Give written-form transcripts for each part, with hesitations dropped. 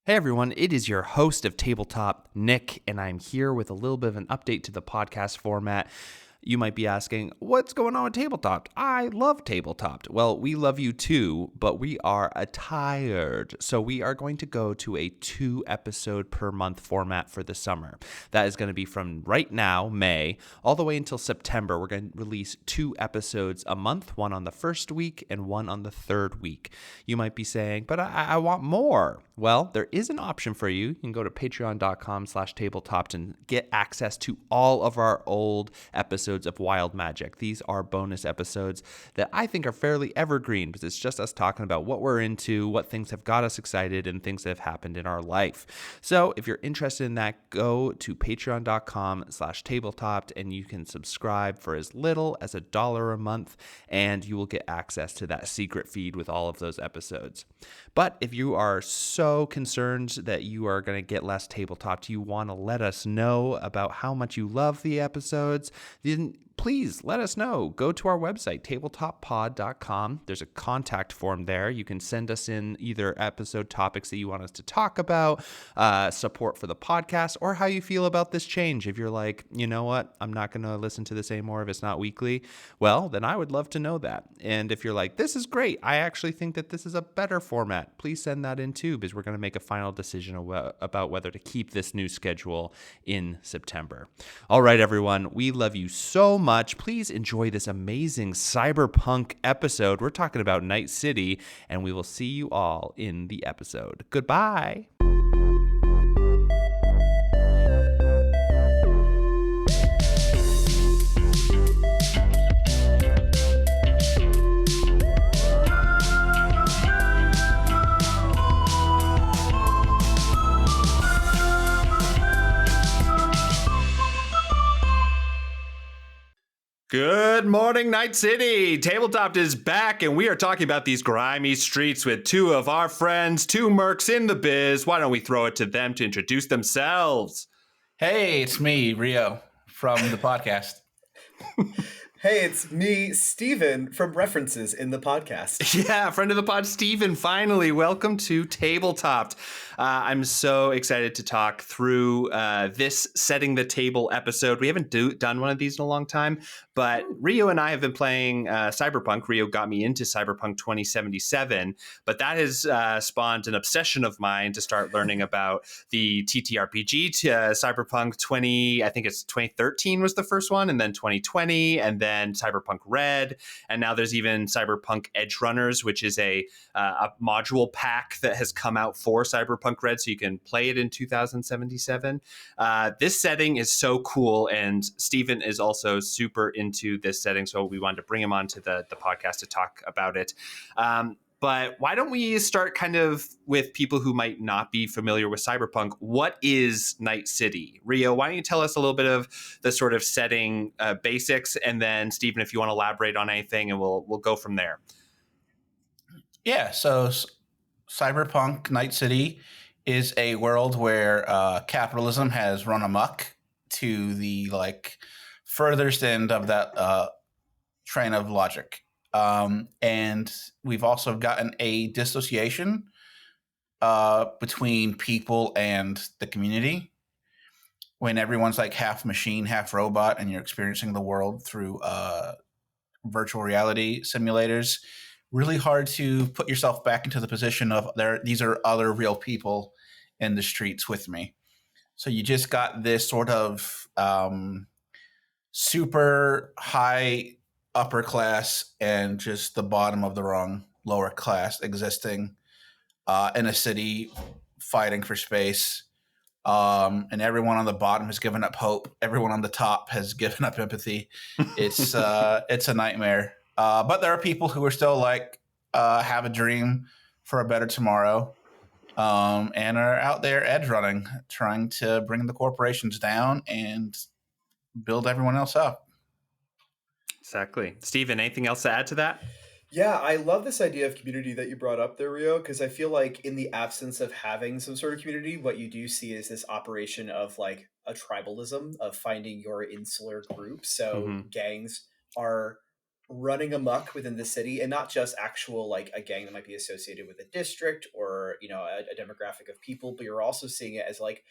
Hey everyone, it is your host of Tabletop, Nick, and I'm here with a little bit of an update to the podcast format. You might be asking, what's going on with Tabletop? I love Tabletop. Well, we love you too, but we are tired. So we are going to go to a 2-episode per month format for the summer. That is going to be from right now, May, all the way until September. We're going to release 2 episodes a month, one on the first week and one on the third week. You might be saying, but I want more. Well, there is an option for you. You can go to patreon.com/tabletop and get access to all of our old episodes of Wild Magic. These are bonus episodes that I think are fairly evergreen because it's just us talking about what we're into, what things have got us excited, and things that have happened in our life. So if you're interested in that, go to patreon.com/tabletop and you can subscribe for as little as $1 a month, and you will get access to that secret feed with all of those episodes. But if you are so concerned that you are going to get less Tabletop, you want to let us know about how much you love the episodes, then please let us know. Go to our website, tabletoppod.com. There's a contact form there. You can send us in either episode topics that you want us to talk about, support for the podcast, or how you feel about this change. If you're like, you know what, I'm not going to listen to this anymore if it's not weekly, well, then I would love to know that. And if you're like, this is great, I actually think that this is a better format, please send that in too, because we're going to make a final decision about whether to keep this new schedule in September. All right, everyone, we love you so much. Please enjoy this amazing Cyberpunk episode. We're talking about Night City, and we will see you all in the episode. Goodbye. Good morning, Night City! Tabletop is back, and we are talking about these grimy streets with 2 of our friends, 2 mercs in the biz. Why don't we throw it to them to introduce themselves? Hey, it's me, Rio, from the podcast. Hey, it's me, Steven, from References in the podcast. Yeah, friend of the pod, Steven, finally. Welcome to Tabletopped. I'm so excited to talk through this Setting the Table episode. We haven't done one of these in a long time, but Rio and I have been playing Cyberpunk. Rio got me into Cyberpunk 2077, but that has spawned an obsession of mine to start learning about the ttrpg Cyberpunk 2013 was the first one, and then 2020, and then Cyberpunk Red, and now there's even Cyberpunk Edge Runners, which is a module pack that has come out for Cyberpunk Red, so you can play it in 2077. This setting is so cool, and Steven is also super into this setting, so we wanted to bring him onto the podcast to talk about it. But why don't we start kind of with people who might not be familiar with Cyberpunk? What is Night City? Rio, why don't you tell us a little bit of the sort of setting basics, and then Stephen, if you want to elaborate on anything, and we'll go from there. Yeah, so Cyberpunk Night City is a world where capitalism has run amok to the furthest end of that train of logic. And we've also gotten a dissociation between people and the community when everyone's like half machine, half robot, and you're experiencing the world through virtual reality simulators. Really hard to put yourself back into the position of these are other real people in the streets with me. So you just got this sort of super high upper class and just the bottom of the rung lower class existing in a city fighting for space. And everyone on the bottom has given up hope. Everyone on the top has given up empathy. It's a nightmare. But there are people who are still have a dream for a better tomorrow, and are out there edge running, trying to bring the corporations down and build everyone else up. Exactly. Steven, anything else to add to that? Yeah, I love this idea of community that you brought up there, Rio, because I feel like in the absence of having some sort of community, what you do see is this operation of like a tribalism of finding your insular group. So gangs are running amok within the city, and not just actual like a gang that might be associated with a district or a demographic of people, but you're also seeing it as like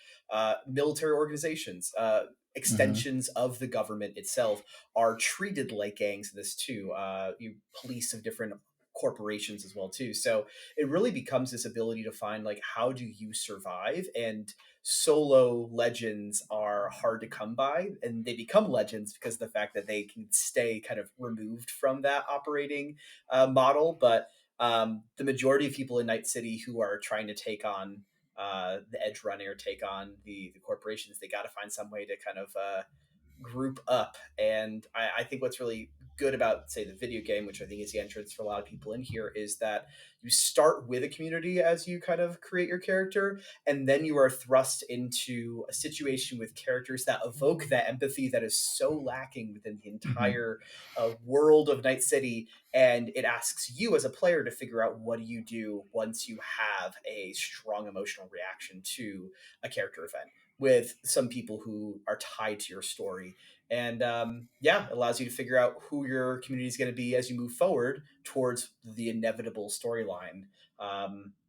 military organizations, Hmm. extensions of the government itself are treated like gangs in this too. You police of different corporations as well too. So it really becomes this ability to find like how do you survive, and solo legends are hard to come by, and they become legends because of the fact that they can stay kind of removed from that operating model. But the majority of people in Night City who are trying to take on the edge running or take on the corporations, they got to find some way to kind of group up. And I think what's really good about, say, the video game, which I think is the entrance for a lot of people in here, is that you start with a community as you kind of create your character, and then you are thrust into a situation with characters that evoke that empathy that is so lacking within the Hmm. entire world of Night City. And it asks you as a player to figure out what do you do once you have a strong emotional reaction to a character event with some people who are tied to your story. And yeah, it allows you to figure out who your community is going to be as you move forward towards the inevitable storyline.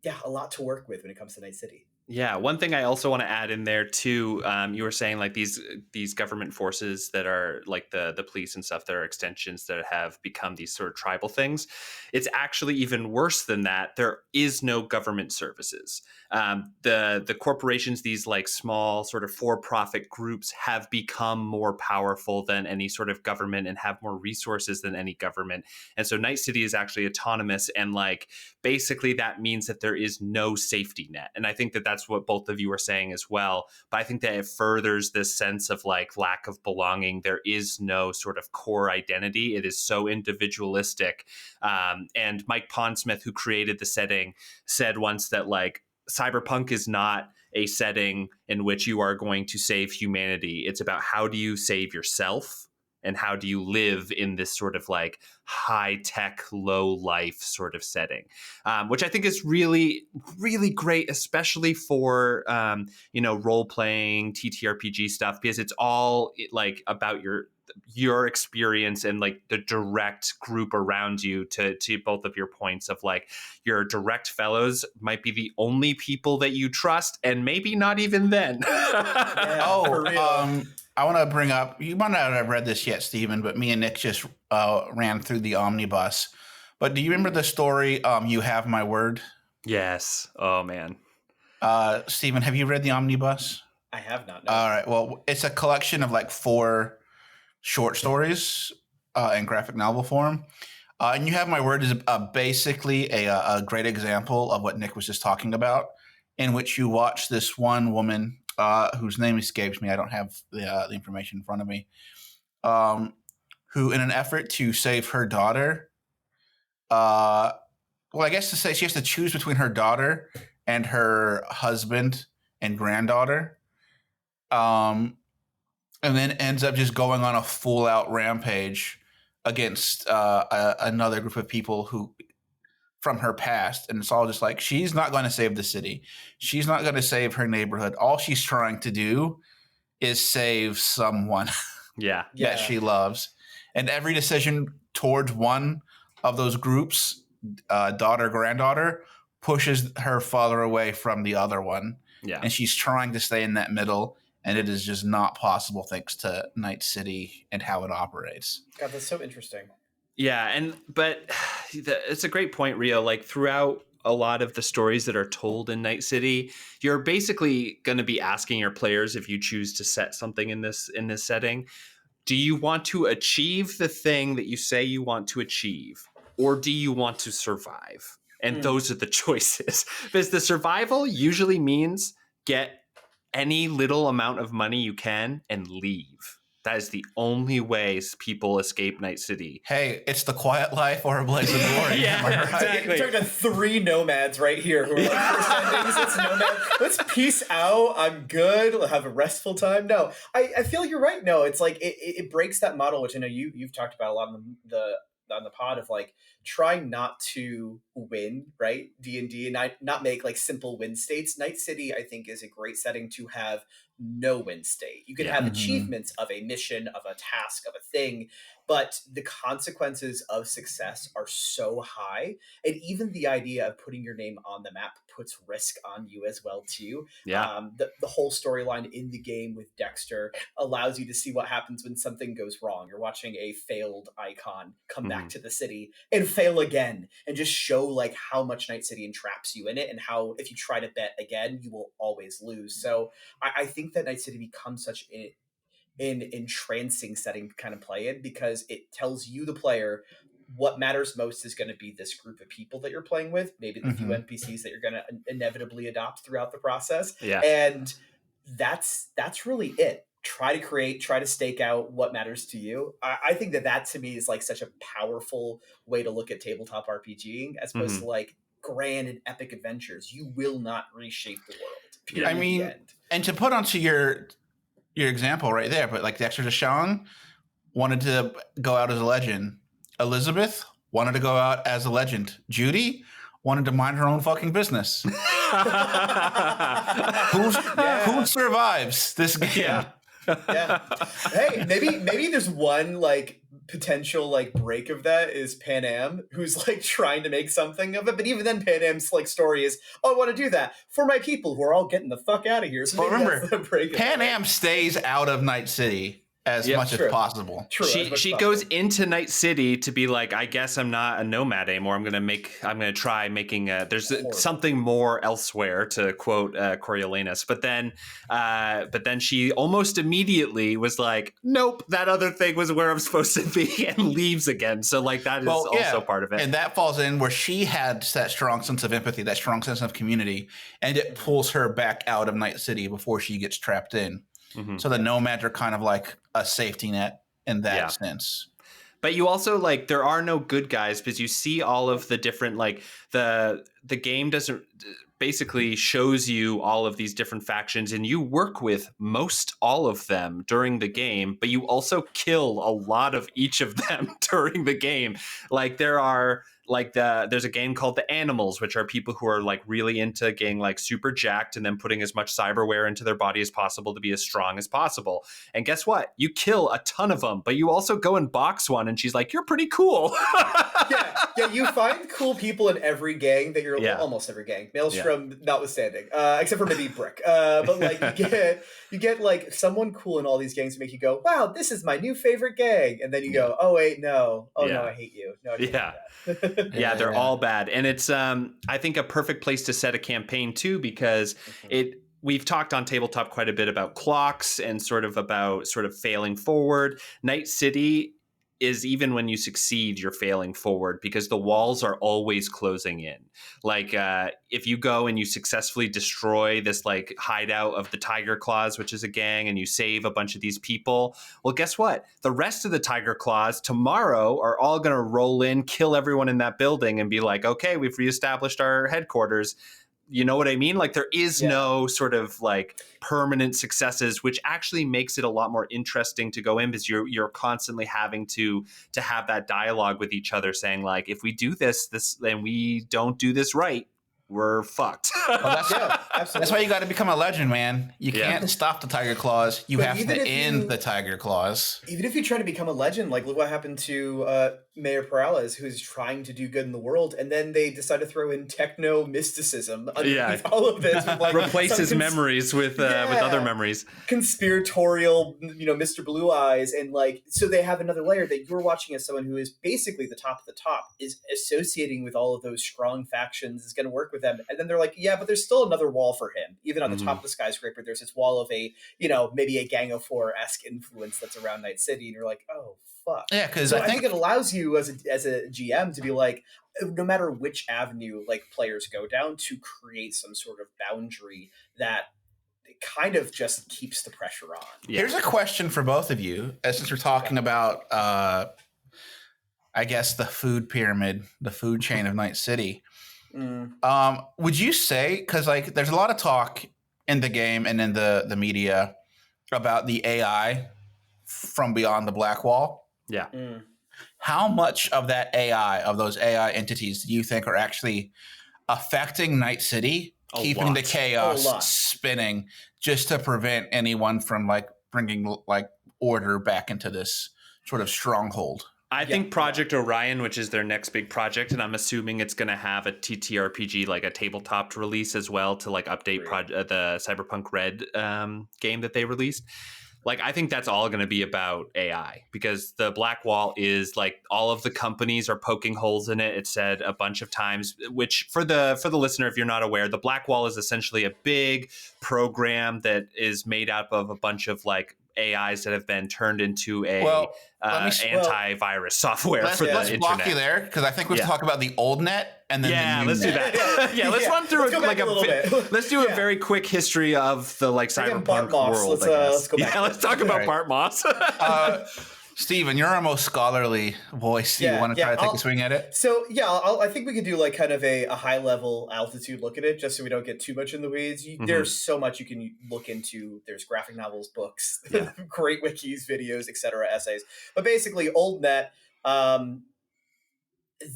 Yeah, a lot to work with when it comes to Night City. Yeah, one thing I also want to add in there too. You were saying like these government forces that are like the police and stuff that are extensions that have become these sort of tribal things. It's actually even worse than that. There is no government services. The corporations, these like small sort of for-profit groups, have become more powerful than any sort of government and have more resources than any government. And so Night City is actually autonomous, and like basically that means that there is no safety net. And I think that that's what both of you are saying as well. But I think that it furthers this sense of like lack of belonging. There is no sort of core identity. It is so individualistic. And Mike Pondsmith, who created the setting, said once that like Cyberpunk is not a setting in which you are going to save humanity. It's about how do you save yourself and how do you live in this sort of like high tech, low life sort of setting, which I think is really, really great, especially for role playing TTRPG stuff, because it's all like about your experience and like the direct group around you. To both of your points of like your direct fellows might be the only people that you trust, and maybe not even then. Yeah, for Oh, real. I want to bring up, you might not have read this yet, Stephen, but me and Nick just ran through the omnibus. But do you remember the story, You Have My Word? Yes. Oh man. Stephen, have you read the omnibus? I have not, no. All right. Well, it's a collection of like 4 short stories in graphic novel form. And You Have My Word is basically a great example of what Nick was just talking about, in which you watch this one woman whose name escapes me. I don't have the information in front of me. Um, who, in an effort to save her daughter, uh, well, I guess to say she has to choose between her daughter and her husband and granddaughter. Um, and then ends up just going on a full out rampage against another group of people who from her past, and it's all just like she's not going to save the city, she's not going to save her neighborhood. All she's trying to do is save someone Yeah. that Yeah. she loves, and every decision towards one of those groups, daughter, granddaughter, pushes her father away from the other one, Yeah. and she's trying to stay in that middle, and it is just not possible thanks to Night City and how it operates. God, that's so interesting. Yeah, but it's a great point, Rio. Like throughout a lot of the stories that are told in Night City, you're basically going to be asking your players, if you choose to set something in this setting, do you want to achieve the thing that you say you want to achieve, or do you want to survive? And Mm. those are the choices. Because the survival usually means get any little amount of money you can and leave. That is the only way people escape Night City. Hey, it's The Quiet Life or A Blaze of Glory. Yeah, am I right? exactly. You're talking to 3 nomads right here who are like, first endings, it's nomad. Let's peace out. I'm good. We'll have a restful time. No, I feel you're right. No, it's like it breaks that model, which I know you've talked about a lot on the pod of like try not to win, right? D&D, and not make like simple win states. Night City, I think, is a great setting to have no win state. You can Yeah. have achievements of a mission, of a task, of a thing, but the consequences of success are so high. And even the idea of putting your name on the map puts risk on you as well too. Yeah. The whole storyline in the game with Dexter allows you to see what happens when something goes wrong. You're watching a failed icon come back to the city and fail again, and just show like how much Night City entraps you in it, and how if you try to bet again, you will always lose. So I think that Night City becomes such an entrancing setting to kind of play in, because it tells you, the player, what matters most is going to be this group of people that you're playing with, maybe the few NPCs that you're going to inevitably adopt throughout the process. Yeah. And that's really it. Try to stake out what matters to you. I think that to me is like such a powerful way to look at tabletop RPGing, as opposed to like grand and epic adventures. You will not reshape the world. Period. I mean, and to put onto your example right there, but like Dexter Deshawn wanted to go out as a legend. Elizabeth wanted to go out as a legend. Judy wanted to mind her own fucking business. Who survives this game? Yeah. Hey, maybe there's one like potential like break of that is Pan Am, who's like trying to make something of it. But even then, Pan Am's like story is, oh, I want to do that for my people who are all getting the fuck out of here. So remember, Pan Am stays out of Night City as much as possible. True, she goes into Night City to be like, I guess I'm not a nomad anymore. I'm gonna try making there's something more elsewhere, to quote Coriolanus. But then she almost immediately was like, nope, that other thing was where I'm supposed to be, and leaves again. So like that is also part of it. And that falls in where she had that strong sense of empathy, that strong sense of community, and it pulls her back out of Night City before she gets trapped in. So the nomads are kind of like a safety net in that sense. But you also like, there are no good guys, because you see all of the different, like the game doesn't basically shows you all of these different factions, and you work with most all of them during the game, but you also kill a lot of each of them during the game. Like there are like there's a game called The Animals, which are people who are like really into getting like super jacked and then putting as much cyberware into their body as possible to be as strong as possible. And guess what? You kill a ton of them, but you also go and box one, and she's like, you're pretty cool. yeah, you find cool people in every gang that you're almost every gang, Maelstrom notwithstanding, except for maybe Brick. But like you get like someone cool in all these gangs to make you go, wow, this is my new favorite gang, and then you go, oh wait, no, no, I hate you. No, I hate that. They're all bad. And it's I think a perfect place to set a campaign too, because we've talked on Tabletop quite a bit about clocks and sort of failing forward. Night City is, even when you succeed, you're failing forward, because the walls are always closing in. Like if you go and you successfully destroy this like hideout of the Tiger Claws, which is a gang, and you save a bunch of these people, well, guess what? The rest of the Tiger Claws tomorrow are all going to roll in, kill everyone in that building, and be like, okay, we've reestablished our headquarters. You know what I mean? Like there is no sort of like permanent successes, which actually makes it a lot more interesting to go in, because you're constantly having to have that dialogue with each other, saying like, if we do this and we don't do this right, we're fucked. Well, that's why you got to become a legend, man. You can't stop the Tiger Claws. You have to end the Tiger Claws. Even if you try to become a legend, like look what happened to Mayor Perales, who's trying to do good in the world, and then they decide to throw in techno mysticism underneath all of this. With like replace his memories with other memories. Conspiratorial, Mr. Blue Eyes, and like, so they have another layer that you're watching as someone who is basically the top of the top, is associating with all of those strong factions, is going to work with them, and then they're like, yeah, but there's still another wall for him. Even on the top of the skyscraper, there's this wall of a, maybe a Gang of Four-esque influence that's around Night City, and you're like, oh fuck. Yeah, because I think it allows you as a GM to be like, no matter which avenue like players go down, to create some sort of boundary that kind of just keeps the pressure on. Here's a question for both of you, since we're talking about I guess the food pyramid, the food chain of Night City. Would you say, because like there's a lot of talk in the game and in the media about the AI from beyond the Black Wall? Yeah. How much of that AI, of those AI entities, do you think are actually affecting Night City, keeping the chaos spinning, just to prevent anyone from like bringing like order back into this sort of stronghold? I think Project Orion, which is their next big project, and I'm assuming it's going to have a ttrpg, like a tabletop release as well, to like update the Cyberpunk Red game that they released. Like, I think that's all going to be about AI, because the Black Wall is like all of the companies are poking holes in it. It said a bunch of times, which for the listener, if you're not aware, the Black Wall is essentially a big program that is made up of a bunch of like AIs that have been turned into a antivirus software for the internet. Let's block you there, because I think we have to talk about the old net and then the new let's net. do that. Let's run through let's do a very quick history of the like cyberpunk world. Let's talk about Bart Moss. Steven, you're our most scholarly voice. You want to try to take a swing at it? So, I think we could do like kind of a high-level altitude look at it, just so we don't get too much in the weeds. There's so much you can look into. There's graphic novels, books, great wikis, videos, etc., essays. But basically, old net,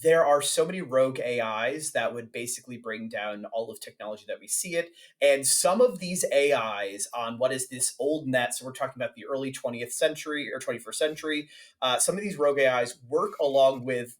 there are so many rogue AIs that would basically bring down all of technology that we see it. And some of these AIs on what is this old net, so we're talking about the early 20th century or 21st century, some of these rogue AIs work along with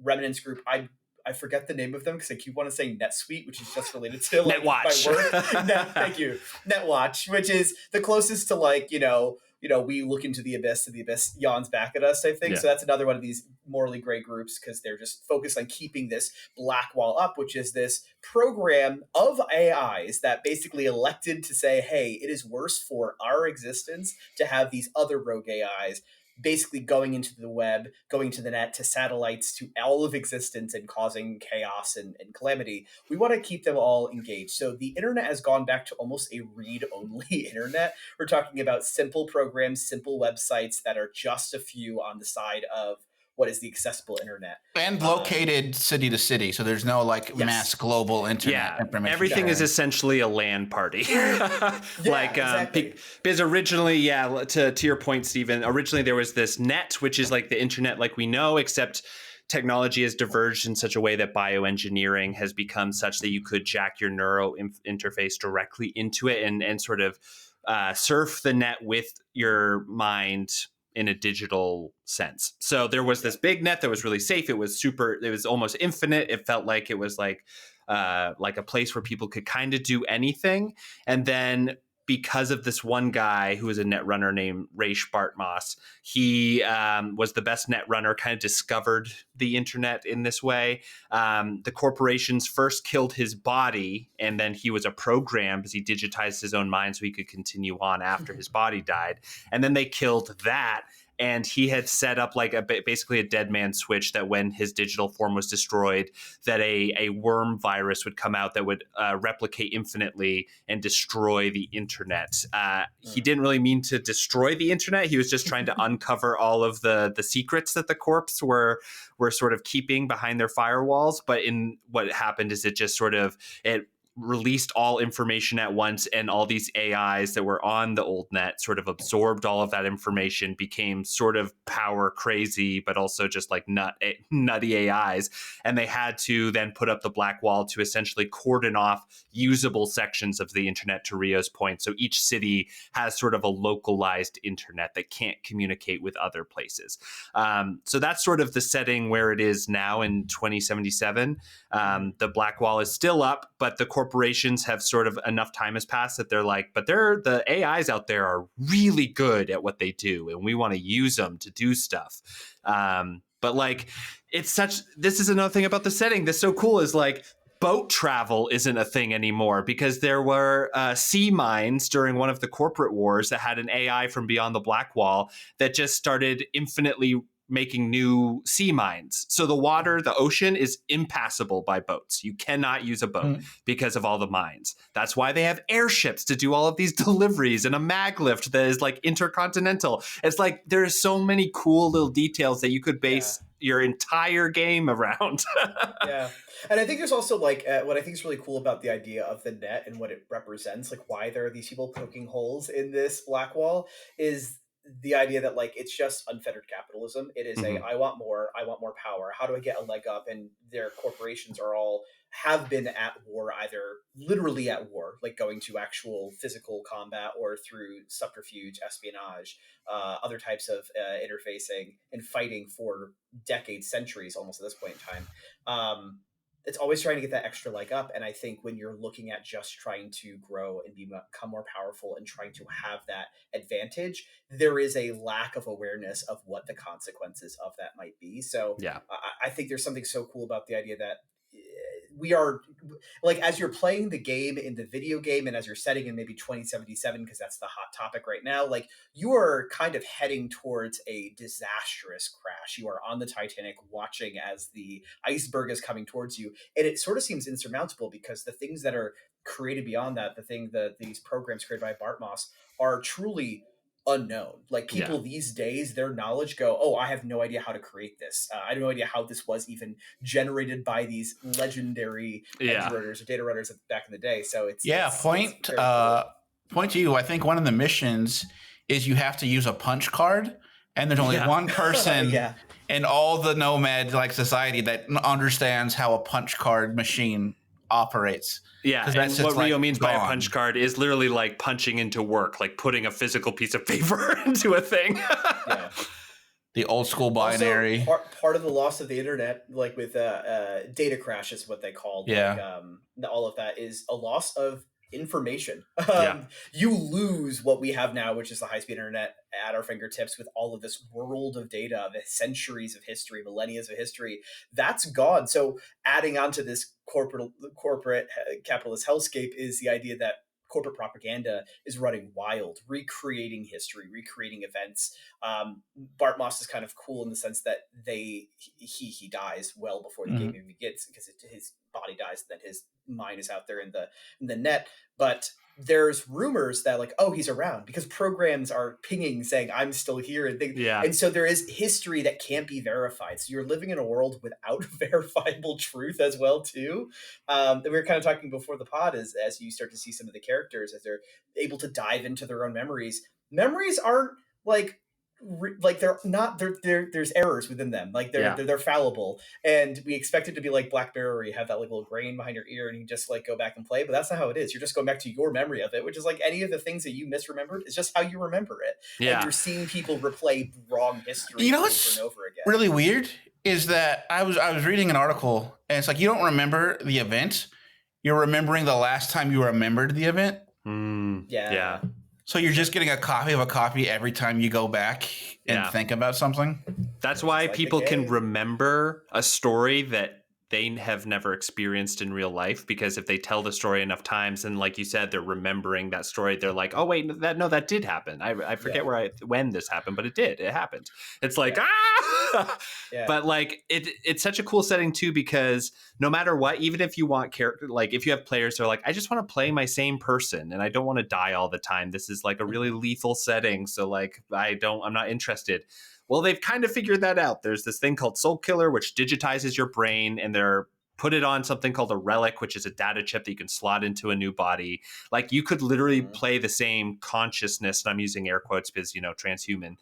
Remnant's group. I forget the name of them because I keep wanting to say NetSuite, which is just related to like NetWatch. my work. Thank you. NetWatch, which is the closest to like, we look into the abyss and the abyss yawns back at us, I think. So that's another one of these morally gray groups, because they're just focused on keeping this Black Wall up, which is this program of AIs that basically elected to say, hey, it is worse for our existence to have these other rogue AIs basically going into the web, going to the net, to satellites, to all of existence, and causing chaos and calamity. We want to keep them all engaged. So the internet has gone back to almost a read-only internet. We're talking about simple programs, simple websites that are just a few on the side of what is the accessible internet. And located city to city, so there's no mass global internet information. Everything is essentially a LAN party. Exactly. Because originally, to your point, Stephen, originally there was this net, which is like the internet like we know, except technology has diverged in such a way that bioengineering has become such that you could jack your neural interface directly into it and sort of surf the net with your mind in a digital sense. So there was this big net that was really safe. It was almost infinite. It felt like it was like a place where people could kind of do anything. And then because of this one guy who was a net runner named Raish Bartmoss, he was the best net runner, kind of discovered the internet in this way. The corporations first killed his body, and then he was a program because he digitized his own mind so he could continue on after his body died. And then they killed that. And he had set up like basically a dead man switch that when his digital form was destroyed, that a worm virus would come out that would replicate infinitely and destroy the internet. He didn't really mean to destroy the internet. He was just trying to uncover all of the secrets that the corps were sort of keeping behind their firewalls. But in what happened is it just sort of released all information at once, and all these AIs that were on the old net sort of absorbed all of that information, became sort of power crazy, but also just like nutty AIs. And they had to then put up the Black Wall to essentially cordon off usable sections of the internet, to Rio's point. So each city has sort of a localized internet that can't communicate with other places. So that's sort of the setting where it is now in 2077. The Black Wall is still up, but the corporations have sort of, enough time has passed that they're like, but the AIs out there are really good at what they do, and we want to use them to do stuff. But like, this is another thing about the setting that's so cool, is like, boat travel isn't a thing anymore, because there were sea mines during one of the corporate wars that had an AI from beyond the Black Wall that just started infinitely making new sea mines. So the ocean is impassable by boats. You cannot use a boat because of all the mines. That's why they have airships to do all of these deliveries, and a maglift that is like intercontinental. It's like there's so many cool little details that you could base your entire game around. And I think there's also like what I think is really cool about the idea of the net and what it represents, like why there are these people poking holes in this Black Wall, is the idea that like it's just unfettered capitalism. It is Mhm. I want more power. How do I get a leg up? And their corporations are all have been at war, either literally at war, like going to actual physical combat, or through subterfuge, espionage, other types of interfacing and fighting for decades, centuries, almost at this point in time. It's always trying to get that extra leg up. And I think when you're looking at just trying to grow and become more powerful and trying to have that advantage, there is a lack of awareness of what the consequences of that might be. So Yeah. I think there's something so cool about the idea that we are like, as you're playing the game in the video game and as you're setting in maybe 2077, because that's the hot topic right now, like you are kind of heading towards a disastrous crash. You are on the Titanic watching as the iceberg is coming towards you, and it sort of seems insurmountable because the things that are created beyond that, the thing that these programs created by Bart Moss, are truly unknown. Like people these days, their knowledge go, oh, I have no idea how to create this. I have no idea how this was even generated by these legendary edge runners or data runners back in the day. So it's point to you. I think one of the missions is you have to use a punch card, and there's only one person in all the nomad like society that understands how a punch card machine operates. Yeah, and what Rio means by a punch card is literally like punching into work, like putting a physical piece of paper into a thing. The old school binary. Also, part of the loss of the internet, like with data crash is what they called. Like, all of that is a loss of information. You lose what we have now, which is the high-speed internet at our fingertips with all of this world of data, the centuries of history, millennia of history. That's gone. So adding on to this corporate capitalist hellscape is the idea that corporate propaganda is running wild, recreating history, recreating events. Bart Moss is kind of cool in the sense that he dies well before the game even begins, because his body dies, and then his mind is out there in the net. But there's rumors that like, oh, he's around, because programs are pinging saying I'm still here, and so there is history that can't be verified. So you're living in a world without verifiable truth as well too. That we were kind of talking before the pod, is as you start to see some of the characters as they're able to dive into their own memories aren't like they're not there's errors within them, like they're fallible, and we expect it to be like Black Mirror, where you have that like little grain behind your ear and you just like go back and play, but that's not how it is. You're just going back to your memory of it, which is like any of the things that you misremembered is just how you remember it. And you're seeing people replay wrong history over and over again. Really weird is that I was reading an article, and it's like you don't remember the event, you're remembering the last time you remembered the event. So you're just getting a copy of a copy every time you go back and think about something. That's why people can remember a story that they have never experienced in real life, because if they tell the story enough times, and like you said, they're remembering that story, they're like, oh wait, that did happen. I forget when this happened, but it happened. It's like, But like it's such a cool setting too, because no matter what, even if you want character, like if you have players who are like, I just want to play my same person and I don't want to die all the time, this is like a really lethal setting, so like I'm not interested. Well, they've kind of figured that out. There's this thing called Soul Killer, which digitizes your brain, and they're put it on something called a relic, which is a data chip that you can slot into a new body. Like you could literally play the same consciousness, and I'm using air quotes because, transhuman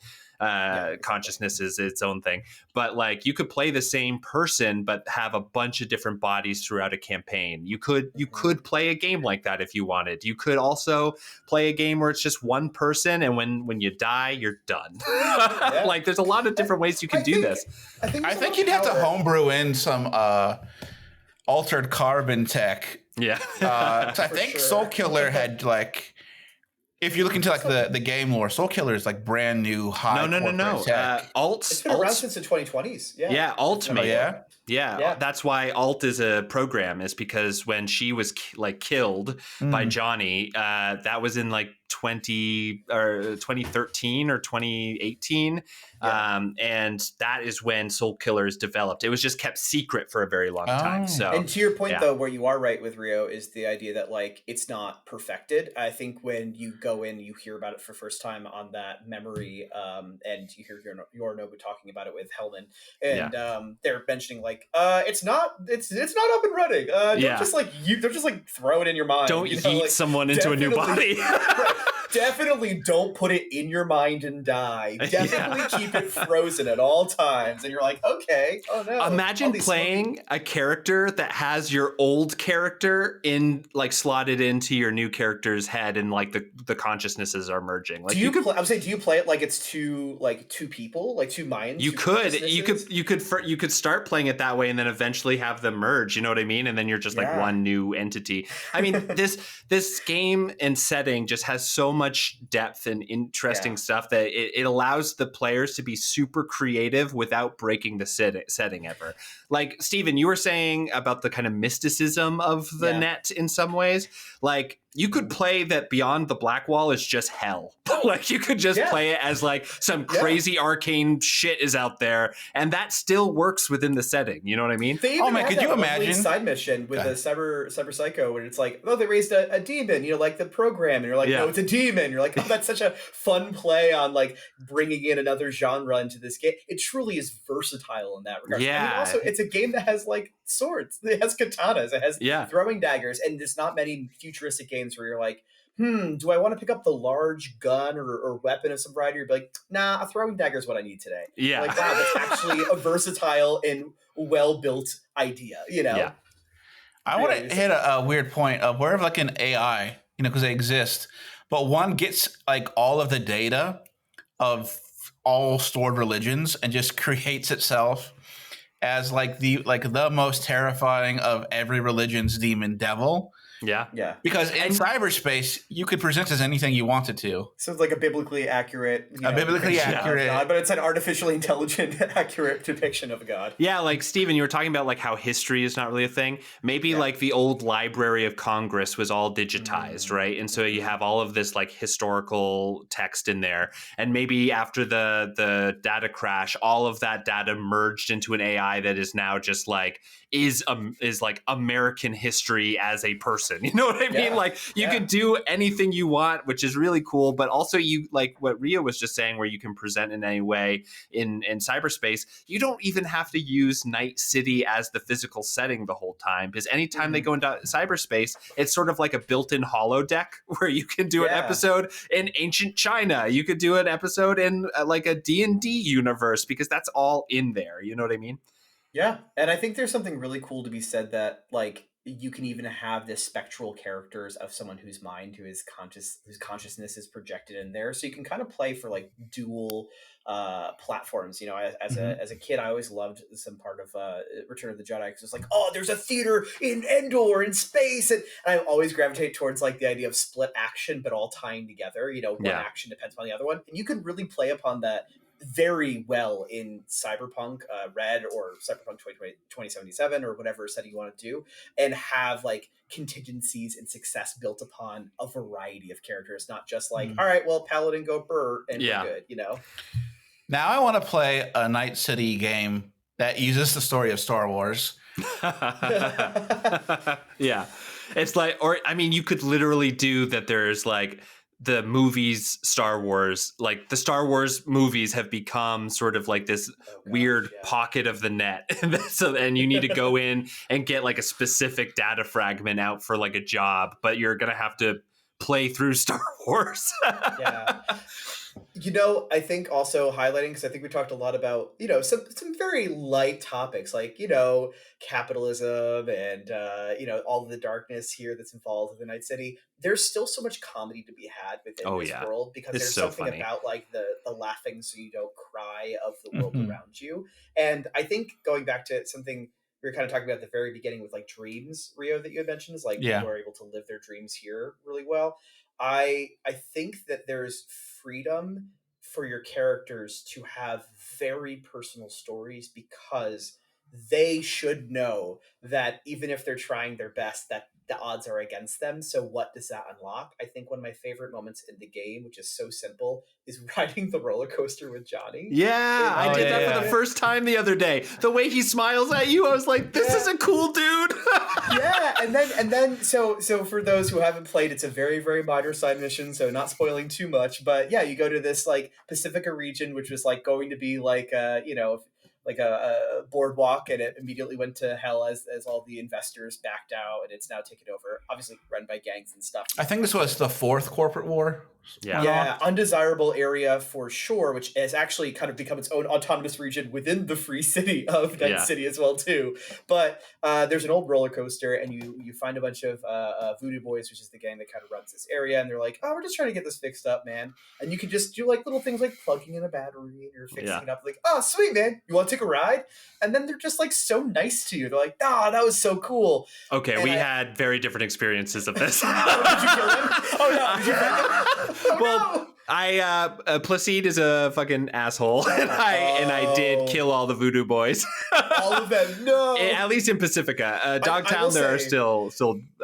consciousness is its own thing. But like you could play the same person, but have a bunch of different bodies throughout a campaign. You could play a game like that if you wanted. You could also play a game where it's just one person, and when you die, you're done. Like there's a lot of different ways you can do this. I think you'd have to homebrew in some altered carbon tech. I think Soul Killer had like, if you look into like the game lore, Soul Killer is like brand new high. No. It's been around since the 2020s. Alt made it. Yeah, that's why Alt is a program, is because when she was killed by Johnny, that was in like 2013 or 2018. And that is when Soul Killer is developed. It was just kept secret for a very long time. So, and to your point though, where you are right with Rio is the idea that like it's not perfected. I think when you go in, you hear about it for first time on that memory, and you hear Yorinobu talking about it with Hellman, and they're mentioning like it's not up and running. Don't just like throw it in your mind. Don't yeet someone into a new body. Definitely don't put it in your mind and die. Definitely keep it frozen at all times. And you're like, okay, oh no. Imagine playing a character that has your old character in like slotted into your new character's head, and like the consciousnesses are merging. Like do you play it like it's two people, like two minds? You could start playing it that way and then eventually have them merge, you know what I mean? And then you're just like one new entity. I mean, this game and setting just has so much depth and interesting stuff that it allows the players to be super creative without breaking the setting ever. Like, Steven, you were saying about the kind of mysticism of the net in some ways. Like, you could play that Beyond the Black Wall is just hell. Like, you could just play it as like some crazy arcane shit is out there, and that still works within the setting. You know what I mean? Oh man, could you imagine side mission with the Cyber Psycho, where it's like, oh, they raised a demon, you know, like the program, and you're like, no, it's a demon. You're like, oh, that's such a fun play on like bringing in another genre into this game. It truly is versatile in that regard. Yeah. I mean, also, it's a game that has like swords, it has katanas, it has throwing daggers, and there's not many futuristic games where you're like, do I want to pick up the large gun or weapon of some variety? You'd be like, nah, a throwing dagger is what I need today. Yeah. Like, wow, that's actually a versatile and well-built idea, you know? Yeah. I want to hit a weird point of where like an AI, you know, because they exist, but one gets like all of the data of all stored religions and just creates itself as like the most terrifying of every religion's demon devil. Yeah. Because in cyberspace, you could present as anything you wanted to. So it's like a biblically accurate, accurate God, but it's an artificially intelligent, accurate depiction of a god. Yeah, like Steven, you were talking about like how history is not really a thing. Maybe like the old Library of Congress was all digitized, right? And so you have all of this like historical text in there. And maybe after the data crash, all of that data merged into an AI that is now just like is like American history as a person. You know what I mean? Like you could do anything you want, which is really cool. But also you, like what Ria was just saying, where you can present in any way in cyberspace. You don't even have to use Night City as the physical setting the whole time, because anytime they go into cyberspace, it's sort of like a built-in holodeck where you can do an episode in ancient China. You could do an episode in like a D&D universe, because that's all in there. You know what I mean? Yeah, and I think there's something really cool to be said that like you can even have this spectral characters of someone whose mind, whose consciousness is projected in there. So you can kind of play for like dual platforms. You know, as a kid, I always loved some part of Return of the Jedi, because it's like, oh, there's a theater in Endor in space, and I always gravitate towards like the idea of split action, but all tying together. You know, one action depends on the other one, and you could really play upon that very well in Cyberpunk Red or Cyberpunk 2077 or whatever setting you want to do, and have like contingencies and success built upon a variety of characters, not just like, all right, well, Paladin go burr and we're good, you know? Now I want to play a Night City game that uses the story of Star Wars. Yeah. It's like, or I mean, you could literally do that. There's like the movies Star Wars, like the Star Wars movies have become sort of like this weird pocket of the net. So, and you need to go in and get like a specific data fragment out for like a job, but you're going to have to play through Star Wars. Yeah. You know, I think also highlighting, because I think we talked a lot about, you know, some very light topics like, you know, capitalism and, you know, all of the darkness here that's involved with the Night City. There's still so much comedy to be had within this world, because there's so something funny about like the laughing so you don't cry of the world around you. And I think going back to something we were kind of talking about at the very beginning with like dreams, Rio, that you had mentioned, is like people are able to live their dreams here really well. I think that there's freedom for your characters to have very personal stories, because they should know that even if they're trying their best, that the odds are against them. So what does that unlock? I think one of my favorite moments in the game, which is so simple, is riding the roller coaster with Johnny. Yeah, I did that for the first time the other day. The way he smiles at you, I was like, this is a cool dude. Yeah, and then so for those who haven't played, it's a very, very minor side mission, so not spoiling too much, but yeah, you go to this like Pacifica region, which was like going to be like you know, like a boardwalk, and it immediately went to hell as all the investors backed out, and it's now taken over, obviously run by gangs and stuff. I think this was the fourth corporate war. Yeah. Yeah, undesirable area for sure, which has actually kind of become its own autonomous region within the free city of Night Yeah. City as well too. But there's an old roller coaster, and you find a bunch of Voodoo Boys, which is the gang that kind of runs this area, and they're like, "Oh, we're just trying to get this fixed up, man." And you can just do like little things like plugging in a battery, and you're fixing it up. Like, "Oh, sweet, man, you want to take a ride?" And then they're just like so nice to you. They're like, "Ah, that was so cool." Okay, And we had very different experiences of this. Oh, did you kill him? Oh no! Did you kill him? Oh, Well, no! Placide is a fucking asshole, and I did kill all the Voodoo Boys. All of them, no. At least in Pacifica, Dogtown, there are still.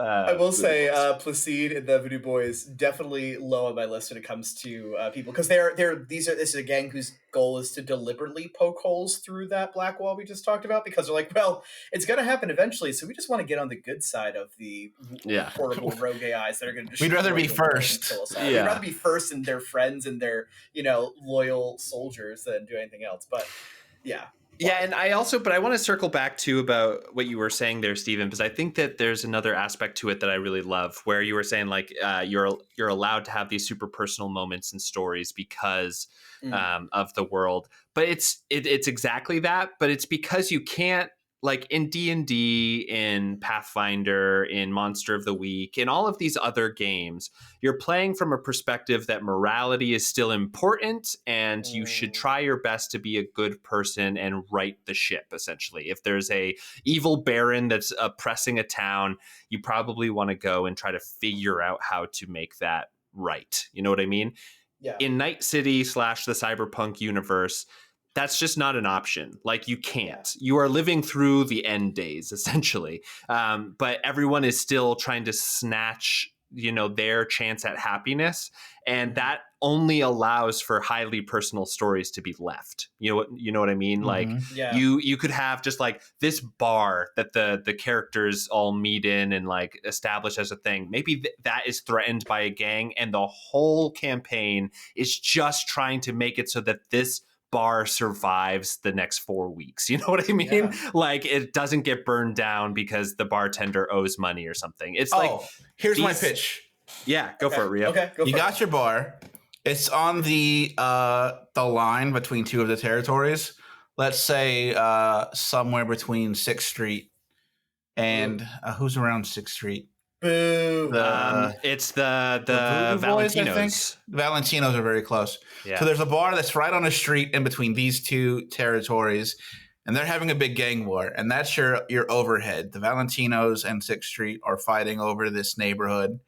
I will say, Boys. Placide and the Voodoo Boys definitely low on my list when it comes to people, because this is a gang whose goal is to deliberately poke holes through that black wall we just talked about, because they're like, well, it's going to happen eventually, so we just want to get on the good side of the horrible rogue AIs that are going to. We'd rather be first. We'd rather be first in their friends and their loyal soldiers than do anything else. But yeah. Yeah, and I want to circle back to about what you were saying there, Stephen, because I think that there's another aspect to it that I really love, where you were saying like you're allowed to have these super personal moments and stories because of the world, but it's exactly that, but it's because you can't, like in D&D, in Pathfinder, in Monster of the Week, in all of these other games, you're playing from a perspective that morality is still important and you should try your best to be a good person and right the ship, essentially. If there's a evil baron that's oppressing a town, you probably want to go and try to figure out how to make that right. You know what I mean? Yeah. In Night City / the Cyberpunk universe, that's just not an option. Like, you can't. You are living through the end days, essentially. But everyone is still trying to snatch, their chance at happiness. And that only allows for highly personal stories to be left. You know what I mean? Like, you could have just like this bar that the characters all meet in and like establish as a thing. Maybe that is threatened by a gang, and the whole campaign is just trying to make it so that this bar survives the next 4 weeks. You know what I mean? Yeah. Like, it doesn't get burned down because the bartender owes money or something. It's here's my pitch. Yeah, go for it, Rio. Okay, you got your bar. It's on the line between two of the territories. Let's say somewhere between 6th Street and who's around 6th Street? Boo. It's the Boys, Valentinos. The Valentinos are very close. Yeah. So there's a bar that's right on the street in between these two territories, and they're having a big gang war, and that's your overhead. The Valentinos and 6th Street are fighting over this neighborhood,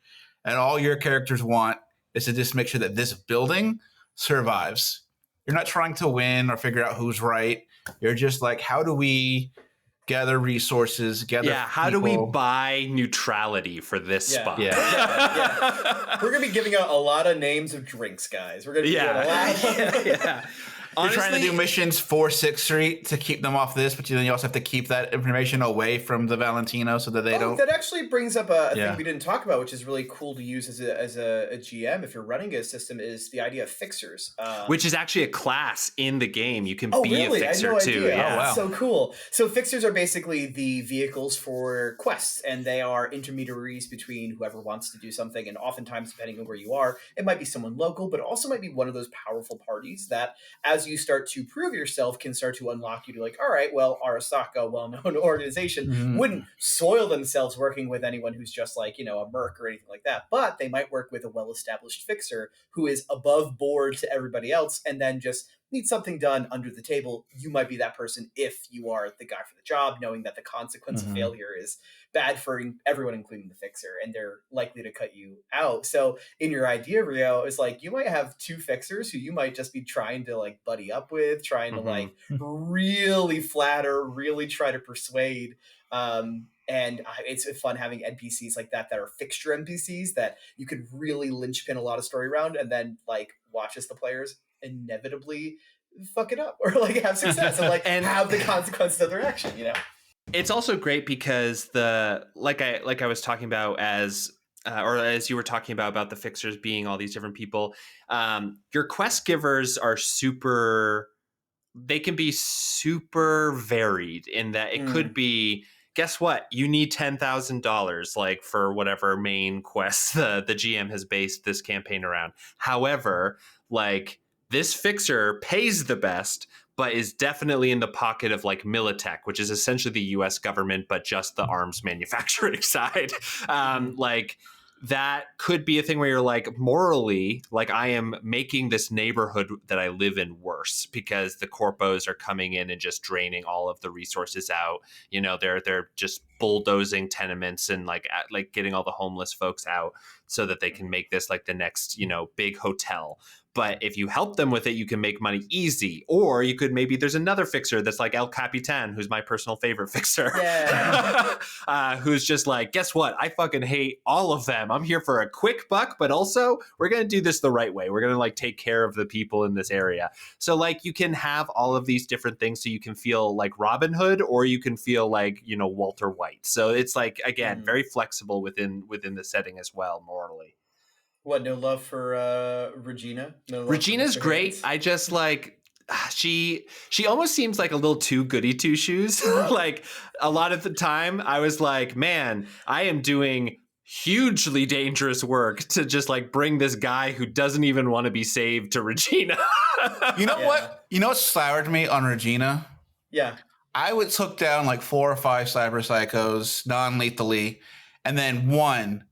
and all your characters want is to just make sure that this building survives. You're not trying to win or figure out who's right. You're just like, how do we gather resources, how do we buy neutrality for this spot? Yeah. We're going to be giving out a lot of names of drinks, guys. We're going to be doing a lot. Honestly, you're trying to do missions for 6th Street to keep them off this, but then you also have to keep that information away from the Valentino so that they don't. That actually brings up a thing we didn't talk about, which is really cool to use as a GM if you're running a system, is the idea of fixers. Which is actually a class in the game. You can be really? a fixer I had no too. Idea. Yeah. Oh, wow. So cool. So fixers are basically the vehicles for quests, and they are intermediaries between whoever wants to do something. And oftentimes, depending on where you are, it might be someone local, but it also might be one of those powerful parties that, as you start to prove yourself, can start to unlock you to like, all right, well, Arasaka, a well-known organization, wouldn't soil themselves working with anyone who's just like, a merc or anything like that. But they might work with a well-established fixer who is above board to everybody else and then just needs something done under the table. You might be that person if you are the guy for the job, knowing that the consequence of failure is bad for everyone, including the fixer, and they're likely to cut you out. So in your idea, Rio, is like, you might have two fixers who you might just be trying to like buddy up with, trying to like really flatter, really try to persuade. And it's fun having NPCs like that are fixture NPCs that you could really linchpin a lot of story around, and then like watch as the players inevitably fuck it up or like have success and like have the consequences of their action. It's also great because like I was talking about as you were talking about the fixers being all these different people, your quest givers are they can be super varied in that it could be guess what? You need $10,000 like for whatever main quest the GM has based this campaign around. However, like this fixer pays the best, but is definitely in the pocket of like Militech, which is essentially the US government, but just the arms manufacturing side. Like that could be a thing where you're like, morally, like I am making this neighborhood that I live in worse because the corpos are coming in and just draining all of the resources out. You know, they're just bulldozing tenements and like getting all the homeless folks out so that they can make this like the next, you know, big hotel. But if you help them with it, you can make money easy. Or you could maybe there's another fixer that's like El Capitan, who's my personal favorite fixer, who's just like, guess what? I fucking hate all of them. I'm here for a quick buck, but also we're going to do this the right way. We're going to like take care of the people in this area. So like you can have all of these different things so you can feel like Robin Hood or you can feel like, you know, Walter White. So it's like, again, very flexible within the setting as well, morally. What, no love for Regina? No love Regina's for great. Higgins? I just like she almost seems like a little too goody two shoes. Like a lot of the time I was like, man, I am doing hugely dangerous work to just like bring this guy who doesn't even want to be saved to Regina. You know what? You know what soured me on Regina? Yeah. I would took down like 4 or 5 cyber psychos non-lethally, and then one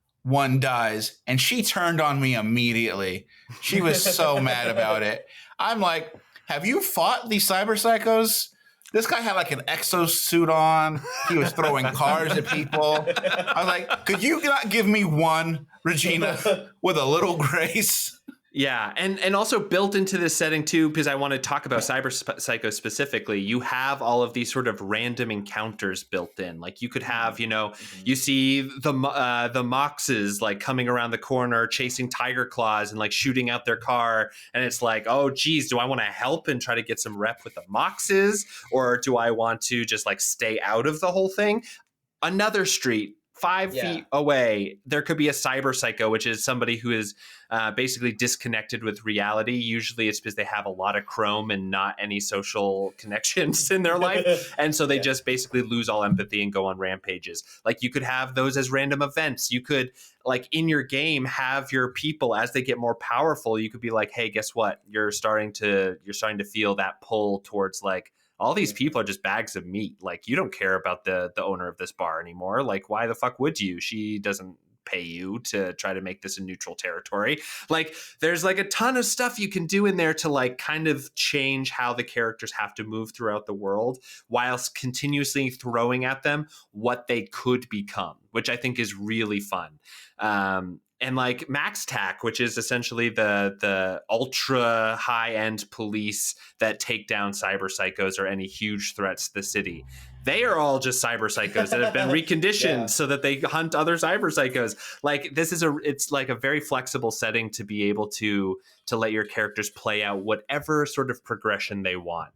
dies, and she turned on me immediately. She was so mad about it. I'm like, have you fought these cyber psychos? This guy had like an exosuit on. He was throwing cars at people. I was like, could you not give me one, Regina, with a little grace? Yeah, and also built into this setting too, because I want to talk about Cyber Psycho specifically, you have all of these sort of random encounters built in. Like you could have, you know, you see the Moxes like coming around the corner, chasing Tiger Claws and like shooting out their car. And it's like, oh, geez, do I want to help and try to get some rep with the Moxes? Or do I want to just like stay out of the whole thing? Another street, 5 feet away, there could be a cyber psycho, which is somebody who is basically disconnected with reality. Usually it's because they have a lot of chrome and not any social connections in their life. And so they just basically lose all empathy and go on rampages. Like you could have those as random events. You could like in your game have your people as they get more powerful. You could be like, hey, guess what? You're starting to feel that pull towards like, all these people are just bags of meat. Like you don't care about the owner of this bar anymore. Like why the fuck would you? She doesn't pay you to try to make this a neutral territory. Like there's like a ton of stuff you can do in there to like kind of change how the characters have to move throughout the world whilst continuously throwing at them what they could become, which I think is really fun. And like Max Tac, which is essentially the ultra high end police that take down cyber psychos or any huge threats to the city. They are all just cyber psychos that have been reconditioned so that they hunt other cyber psychos. Like it's like a very flexible setting to be able to let your characters play out whatever sort of progression they want,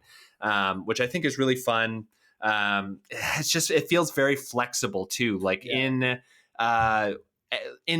which I think is really fun. It feels very flexible too. Like in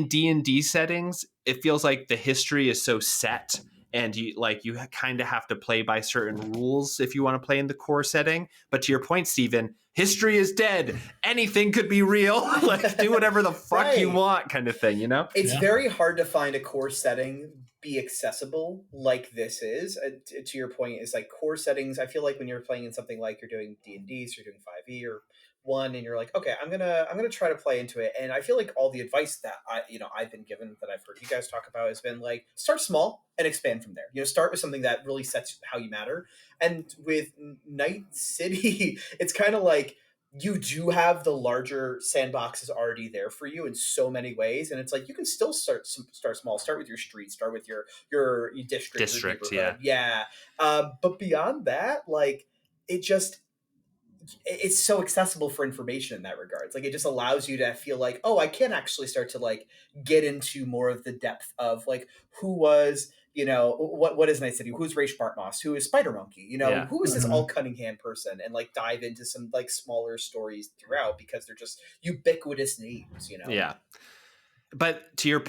D&D settings, it feels like the history is so set and you kind of have to play by certain rules if you want to play in the core setting. But to your point, Steven, history is dead. Anything could be real. Like do whatever the fuck you want kind of thing, you know? It's very hard to find a core setting be accessible like this is. To your point, is like core settings. I feel like when you're playing in something like you're doing D&D, so you're doing 5e or 1 and you're like, okay, I'm gonna try to play into it. And I feel like all the advice that I've been given, that I've heard you guys talk about, has been like, start small and expand from there. Start with something that really sets how you matter. And with Night City, it's kind of like you do have the larger sandboxes already there for you in so many ways, and it's like you can still start small. Start with your street. Start with your district. But beyond that, like it's so accessible for information in that regards. Like it just allows you to feel like, oh, I can actually start to like get into more of the depth of like who was, what is Night City? Who's Ray Spartmoss? Who is Spider Monkey? Who is this All Cunningham person? And like dive into some like smaller stories throughout because they're just ubiquitous names, Yeah. But to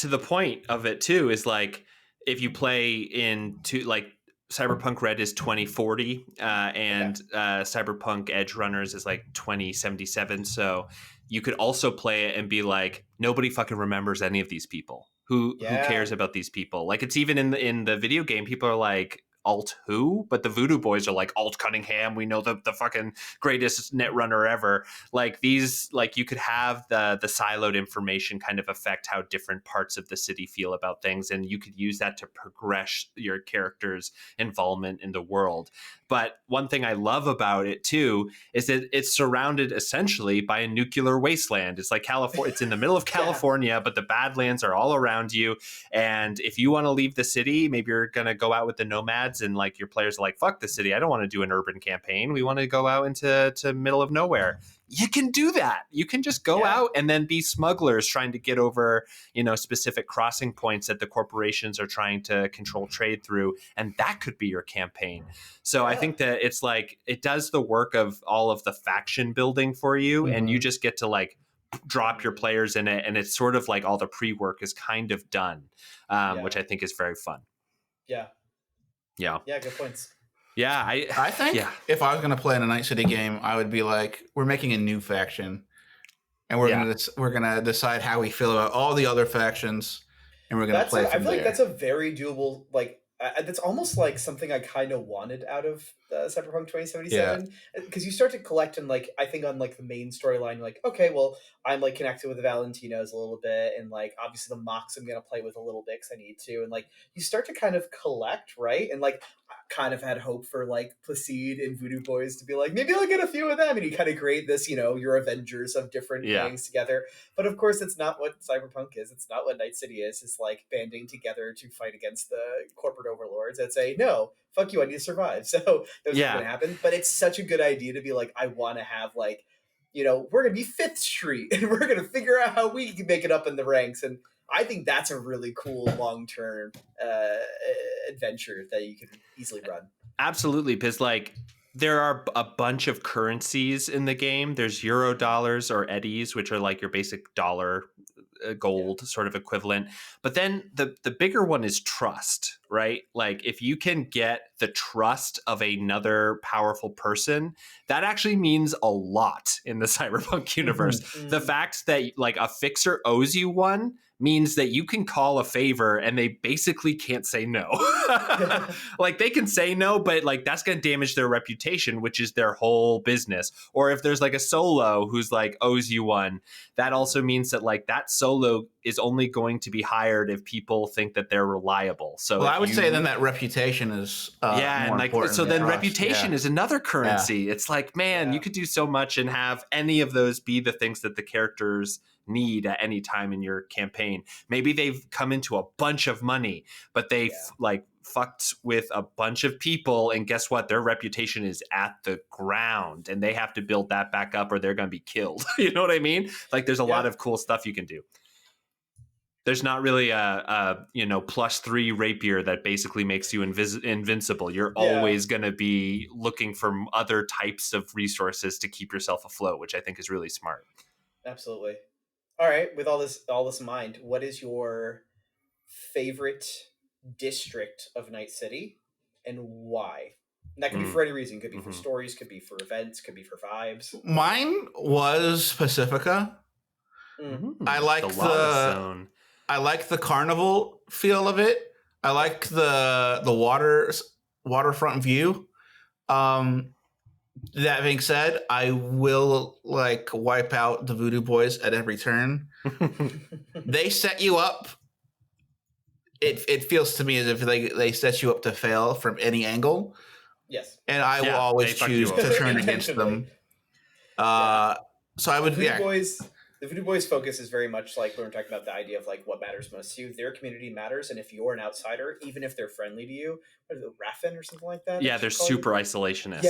the point of it too is like if you play into like Cyberpunk Red is 2040, and Okay. Cyberpunk Edge Runners is like 2077. So you could also play it and be like, nobody fucking remembers any of these people. Who Yeah. cares about these people? Like, it's even in the video game, people are like, alt who? But the Voodoo Boys are like, alt Cunningham. We know the fucking greatest net runner ever. Like these, like you could have the siloed information kind of affect how different parts of the city feel about things, and you could use that to progress your character's involvement in the world. But one thing I love about it too is that it's surrounded essentially by a nuclear wasteland. It's like California, it's in the middle of Yeah. California, but the Badlands are all around you. And if you want to leave the city, maybe you're going to go out with the nomads and like your players are like, fuck the city. I don't want to do an urban campaign. We want to go out into middle of nowhere. You can do that. You can just go out and then be smugglers trying to get over, specific crossing points that the corporations are trying to control trade through. And that could be your campaign. So I think that it's like, it does the work of all of the faction building for you. And you just get to like drop your players in it. And it's sort of like all the pre-work is kind of done, which I think is very fun. Yeah. Yeah. Yeah. Good points. Yeah, I think if I was going to play in a Night City game, I would be like, we're making a new faction, and we're gonna decide how we feel about all the other factions, and we're gonna play from I feel there. like that's a very doable. Like that's almost like something I kind of wanted out of Cyberpunk 2077, because you start to collect, and like I think on like the main storyline, like okay, well I'm like connected with the Valentinos a little bit, and like obviously the Mox I'm gonna play with a little bit because I need to, and like you start to kind of collect, right? And like I kind of had hope for like Placide and Voodoo Boys to be like, maybe I'll get a few of them, and you kind of create this, your Avengers of different gangs together. But of course, it's not what Cyberpunk is. It's not what Night City is. It's like banding together to fight against the corporate overlords that say, no, fuck you, I need to survive. So that's what's going to happen. But it's such a good idea to be like, I want to have like, we're going to be Fifth Street and we're going to figure out how we can make it up in the ranks. And I think that's a really cool long-term adventure that you can easily run. Absolutely, because like there are a bunch of currencies in the game. There's Euro dollars or eddies, which are like your basic dollar gold sort of equivalent. But then the bigger one is trust, right? Like if you can get the trust of another powerful person, that actually means a lot in the Cyberpunk universe. The fact that like a fixer owes you one means that you can call a favor and they basically can't say no. Like they can say no, but like that's going to damage their reputation, which is their whole business. Or if there's like a solo who's like owes you one, that also means that like that solo is only going to be hired if people think that they're reliable. So I would say then that reputation is more and like important so then trust. reputation is another currency. It's like, man, you could do so much and have any of those be the things that the characters need at any time in your campaign. Maybe they've come into a bunch of money, but they've like fucked with a bunch of people, and guess what? Their reputation is at the ground and they have to build that back up or they're going to be killed. You know what I mean? Like there's a lot of cool stuff you can do. There's not really a +3 rapier that basically makes you invincible. You're always going to be looking for other types of resources to keep yourself afloat, which I think is really smart. Absolutely. All right. With all this in mind, what is your favorite district of Night City, and why? And that could be for any reason. Could be for stories. Could be for events. Could be for vibes. Mine was Pacifica. I like the carnival feel of it. I like the waterfront view. That being said, I will like wipe out the Voodoo Boys at every turn. They set you up. It feels to me as if they set you up to fail from any angle. Yes. And I will always choose to turn against them. So I would The Voodoo Boys focus is very much like when we're talking about the idea of like what matters most to you. Their community matters, and if you're an outsider, even if they're friendly to you, what is it, Raffin or something like that? Yeah, they're super isolationist.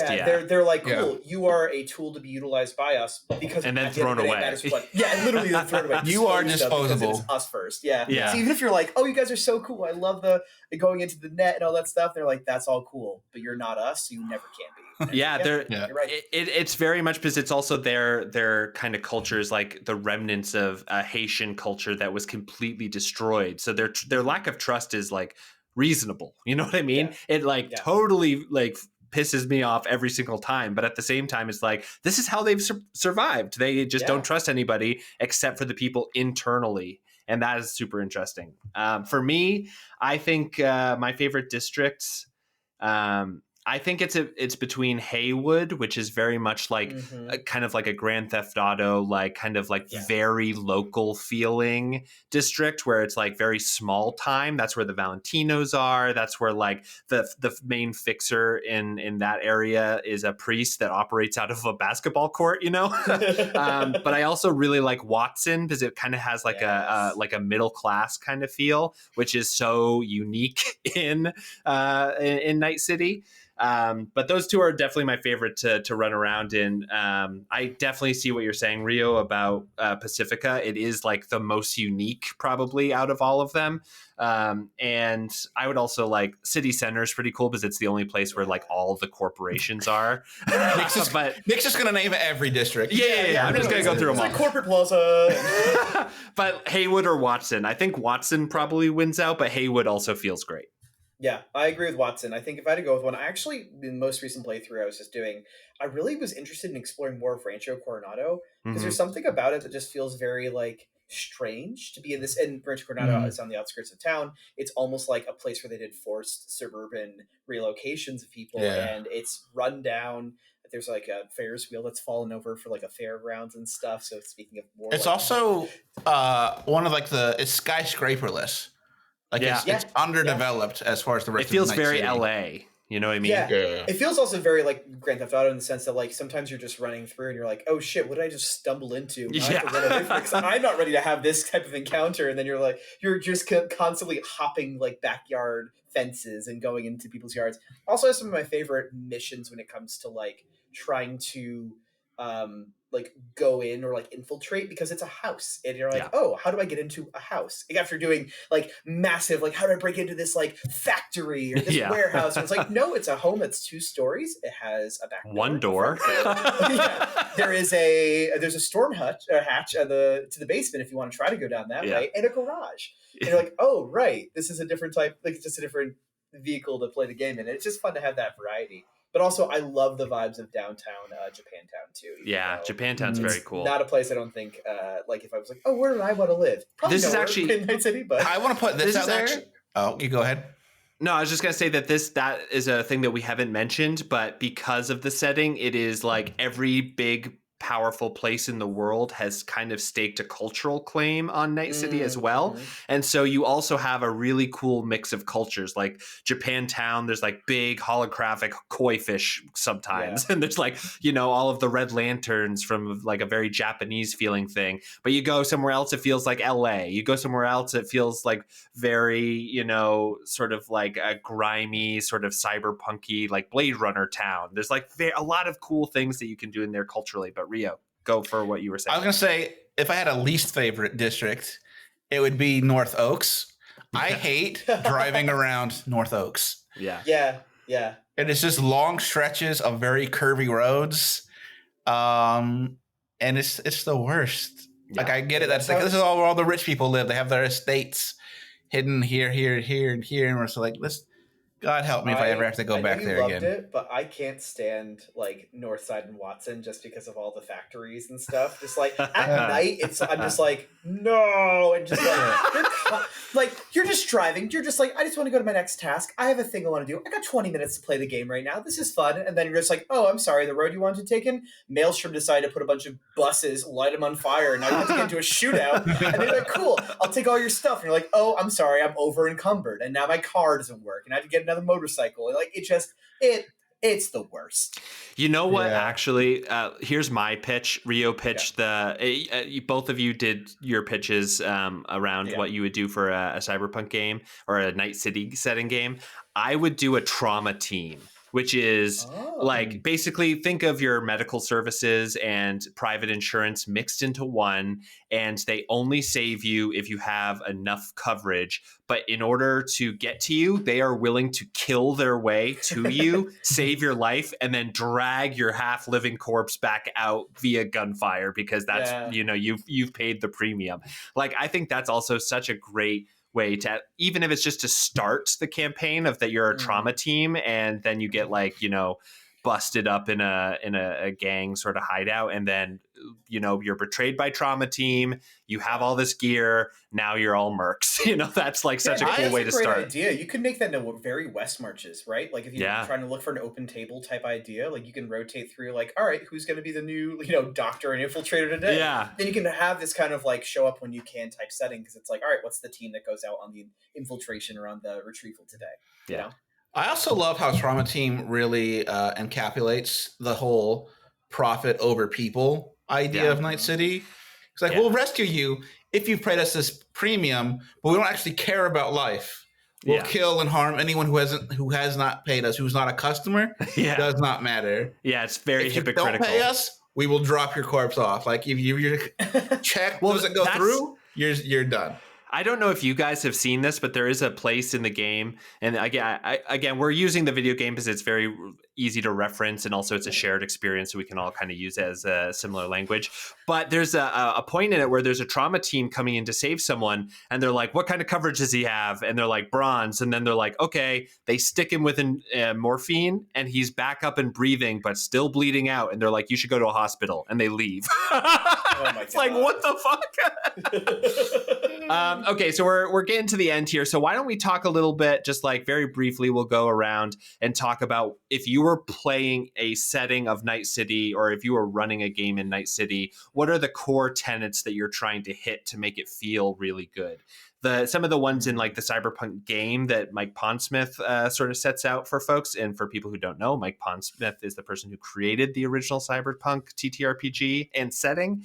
They're like, cool, you are a tool to be utilized by us because and then thrown away. Literally thrown away. You are disposable. It's us first. Yeah. So even if you're like, oh, you guys are so cool, I love the going into the net and all that stuff, they're like, that's all cool, but you're not us, so you never can be. You're right. It's very much because it's also their kind of culture is like the remnants of a Haitian culture that was completely destroyed. So their lack of trust is like reasonable. You know what I mean? Yeah. It like Yeah. totally like pisses me off every single time, but at the same time it's like this is how they've survived. They just don't trust anybody except for the people internally, and that is super interesting. For me, I think my favorite districts, I think it's between Haywood, which is very much like kind of like a Grand Theft Auto, like kind of like very local feeling district where it's like very small time. That's where the Valentinos are. That's where like the main fixer in that area is a priest that operates out of a basketball court, you know. But I also really like Watson because it kind of has like a middle class kind of feel, which is so unique in Night City. But those two are definitely my favorite to run around in. I definitely see what you're saying, Rio, about Pacifica. It is like the most unique probably out of all of them. And I would also like City Center is pretty cool because it's the only place where like all the corporations are. Nick's just going to name every district. Yeah. I'm just going to go through them all. Like Corporate Plaza. But Haywood or Watson. I think Watson probably wins out, but Haywood also feels great. Yeah, I agree with Watson. I think if I had to go with one, I actually, in the most recent playthrough I was just doing, I really was interested in exploring more of Rancho Coronado because there's something about it that just feels very, like, strange to be in this. And Rancho Coronado is on the outskirts of town. It's almost like a place where they did forced suburban relocations of people, and it's run down. There's like a Ferris wheel that's fallen over for like a fairgrounds and stuff. So speaking of more, it's like, also one of like it's skyscraperless. Like it's underdeveloped as far as the rest of the It feels very City. LA. You know what I mean? Yeah. It feels also very like Grand Theft Auto in the sense that like sometimes you're just running through and you're like, oh shit, what did I just stumble into? I have to run away from it 'cause I'm not ready to have this type of encounter. And then you're like, you're just constantly hopping like backyard fences and going into people's yards. Also has some of my favorite missions when it comes to like trying to like go in or like infiltrate because it's a house and you're like, oh, how do I get into a house? Like, after doing like massive, like how do I break into this like factory or this warehouse? And it's like, no, it's a home that's 2 stories. It has a back door, one door. There's a storm hatch to the basement if you want to try to go down that way, and a garage. And you're like, oh right, this is a different type, like it's just a different vehicle to play the game in. It's just fun to have that variety. But also, I love the vibes of downtown Japantown, too. Yeah, Japantown's very cool. Not a place I don't think, like, if I was like, oh, where do I want to live? Probably this is actually in Night City, but... I want to put this out there. Oh, you go ahead. No, I was just going to say that that is a thing that we haven't mentioned, but because of the setting, it is like every big powerful place in the world has kind of staked a cultural claim on Night City as well. And so you also have a really cool mix of cultures. Like Japantown, there's like big holographic koi fish sometimes. And there's like, you know, all of the red lanterns from like a very Japanese feeling thing. But you go somewhere else, it feels like LA. You go somewhere else, it feels like very, you know, sort of like a grimy, sort of cyberpunky, like Blade Runner town. There's like a lot of cool things that you can do in there culturally. But Rio, go for what you were saying. I was going to say, if I had a least favorite district, it would be North Oaks. I hate driving around North Oaks. Yeah. And it's just long stretches of very curvy roads. And it's the worst. Yeah. Like, I get it. That's like, this is all where all the rich people live. They have their estates hidden here, and here. And we're so like, God help me if I ever have to go back there again. I loved it, but I can't stand like Northside and Watson just because of all the factories and stuff. Just like at night, I'm just like, no, and just like you're just driving. You're just like, I just want to go to my next task. I have a thing I want to do. I got 20 minutes to play the game right now. This is fun. And then you're just like, oh, I'm sorry, the road you wanted to take in, Maelstrom decided to put a bunch of buses, light them on fire, and now you have to get into a shootout. And they're like, cool, I'll take all your stuff. And you're like, oh, I'm sorry, I'm over encumbered, and now my car doesn't work, and I have to get another motorcycle. Like, it's the worst. You know what? Yeah. Actually, here's my pitch. Rio pitched both of you did your pitches around what you would do for a Cyberpunk game or a Night City setting game. I would do a trauma team, which is like basically think of your medical services and private insurance mixed into one, and they only save you if you have enough coverage. But in order to get to you, they are willing to kill their way to you, save your life, and then drag your half-living corpse back out via gunfire because that's, you know, you've paid the premium. Like, I think that's also such a great way to, even if it's just to start the campaign of that you're a trauma team, and then you get like, busted up in a gang sort of hideout, and then you're betrayed by trauma team, you have all this gear, now you're all mercs. That's like such a cool way to start. Idea. You could make that into very West Marches, right? Like if you're trying to look for an open table type idea, like you can rotate through like, all right, who's going to be the new doctor and infiltrator today? Yeah, then you can have this kind of like show up when you can type setting, because it's like, all right, what's the team that goes out on the infiltration or on the retrieval today? I also love how Trauma Team really encapsulates the whole profit over people idea of Night City. It's like, we'll rescue you if you've paid us this premium, but we don't actually care about life. We'll kill and harm anyone who has not paid us, who's not a customer. Does not matter. Yeah, it's very hypocritical. If you don't pay us, we will drop your corpse off. Like if your check doesn't go through, you're done. I don't know if you guys have seen this, but there is a place in the game, and again, we're using the video game because it's very easy to reference, and also it's a shared experience, so we can all kind of use it as a similar language. But there's a point in it where there's a trauma team coming in to save someone, and they're like, "What kind of coverage does he have?" And they're like, "Bronze." And then they're like, "Okay." They stick him with morphine, and he's back up and breathing, but still bleeding out. And they're like, "You should go to a hospital," and they leave. Oh my it's God. Like, what the fuck? Okay, so we're getting to the end here. So why don't we talk a little bit, just like very briefly, we'll go around and talk about if you were playing a setting of Night City, or if you were running a game in Night City, what are the core tenets that you're trying to hit to make it feel really good? Some of the ones in like the Cyberpunk game that Mike Pondsmith sort of sets out for folks. And for people who don't know, Mike Pondsmith is the person who created the original Cyberpunk ttrpg and setting.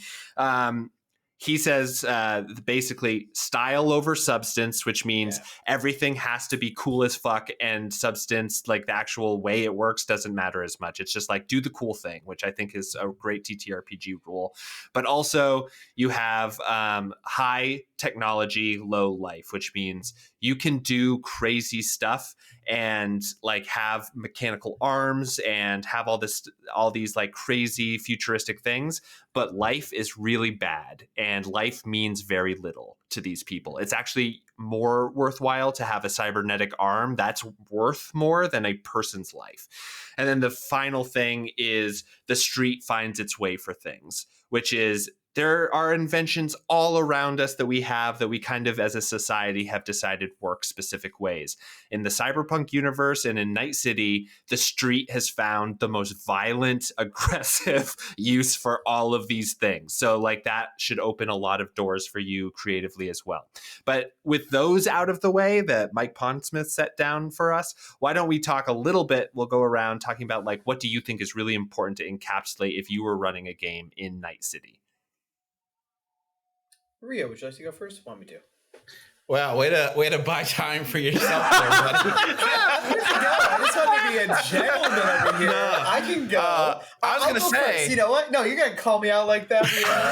He says basically style over substance, which means everything has to be cool as fuck, and substance, like the actual way it works, doesn't matter as much. It's just like do the cool thing, which I think is a great TTRPG rule. But also you have high technology, low life, which means you can do crazy stuff and like have mechanical arms and have all these like crazy futuristic things, but life is really bad, and life means very little to these people. It's actually more worthwhile to have a cybernetic arm. That's worth more than a person's life. And then the final thing is the street finds its way for things, which is there are inventions all around us that we kind of as a society have decided work specific ways. In the Cyberpunk universe and in Night City, the street has found the most violent, aggressive use for all of these things. So like that should open a lot of doors for you creatively as well. But with those out of the way that Mike Pondsmith set down for us, why don't we talk a little bit, we'll go around talking about like what do you think is really important to encapsulate if you were running a game in Night City? Rio, would you like to go first? Want me to? Wow, way to buy time for yourself there, buddy. I just want to be a gentleman over here. No. I can go. I was going to say... First. You know what? No, you're going to call me out like that?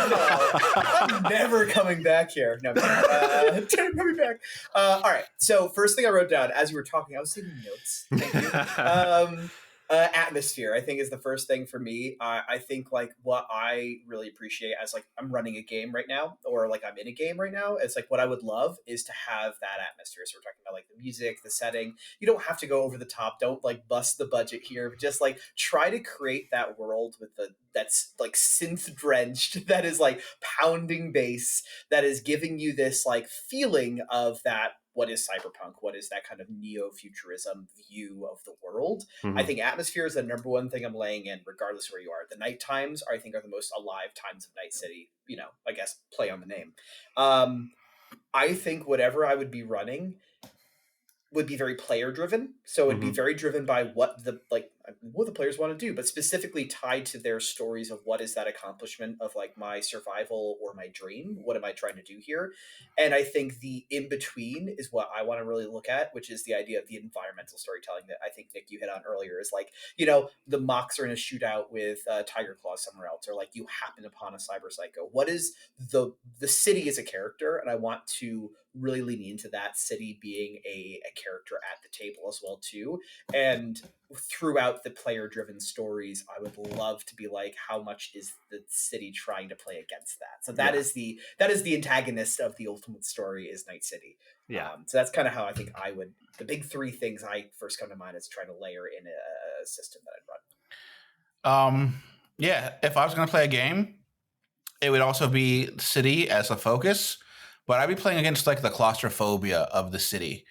No. I'm never coming back here. No, coming back. All right, so first thing I wrote down, as you were talking, I was taking notes. Thank you. Atmosphere, I think, is the first thing for me. I think like what I really appreciate as like I'm running a game right now, or like I'm in a game right now, it's like what I would love is to have that atmosphere. So we're talking about like the music, the setting. You don't have to go over the top. Don't like bust the budget here, but just like try to create that world with that's like synth drenched, that is like pounding bass, that is giving you this like feeling of that. What is cyberpunk? What is that kind of neo-futurism view of the world? Mm-hmm. I think atmosphere is the number one thing I'm laying in, regardless of where you are. The night times, I think, are the most alive times of Night City. You know, I guess play on the name. I think whatever I would be running would be very player driven. So it'd be very driven by what the players want to do, but specifically tied to their stories of what is that accomplishment of like my survival or my dream? What am I trying to do here? And I think the in between is what I want to really look at, which is the idea of the environmental storytelling that I think, Nick, you hit on earlier, is like, you know, the Mox are in a shootout with Tiger Claw somewhere else, or like you happen upon a cyber psycho. What is the city as a character? And I want to really lean into that city being a character at the table as well too. And throughout the player driven stories, I would love to be like, how much is the city trying to play against that? So that is the antagonist of the ultimate story is Night City. Yeah. So that's kind of how I think the big three things I first come to mind is trying to layer in a system that I'd run. Yeah, if I was going to play a game, it would also be city as a focus, but I'd be playing against like the claustrophobia of the city.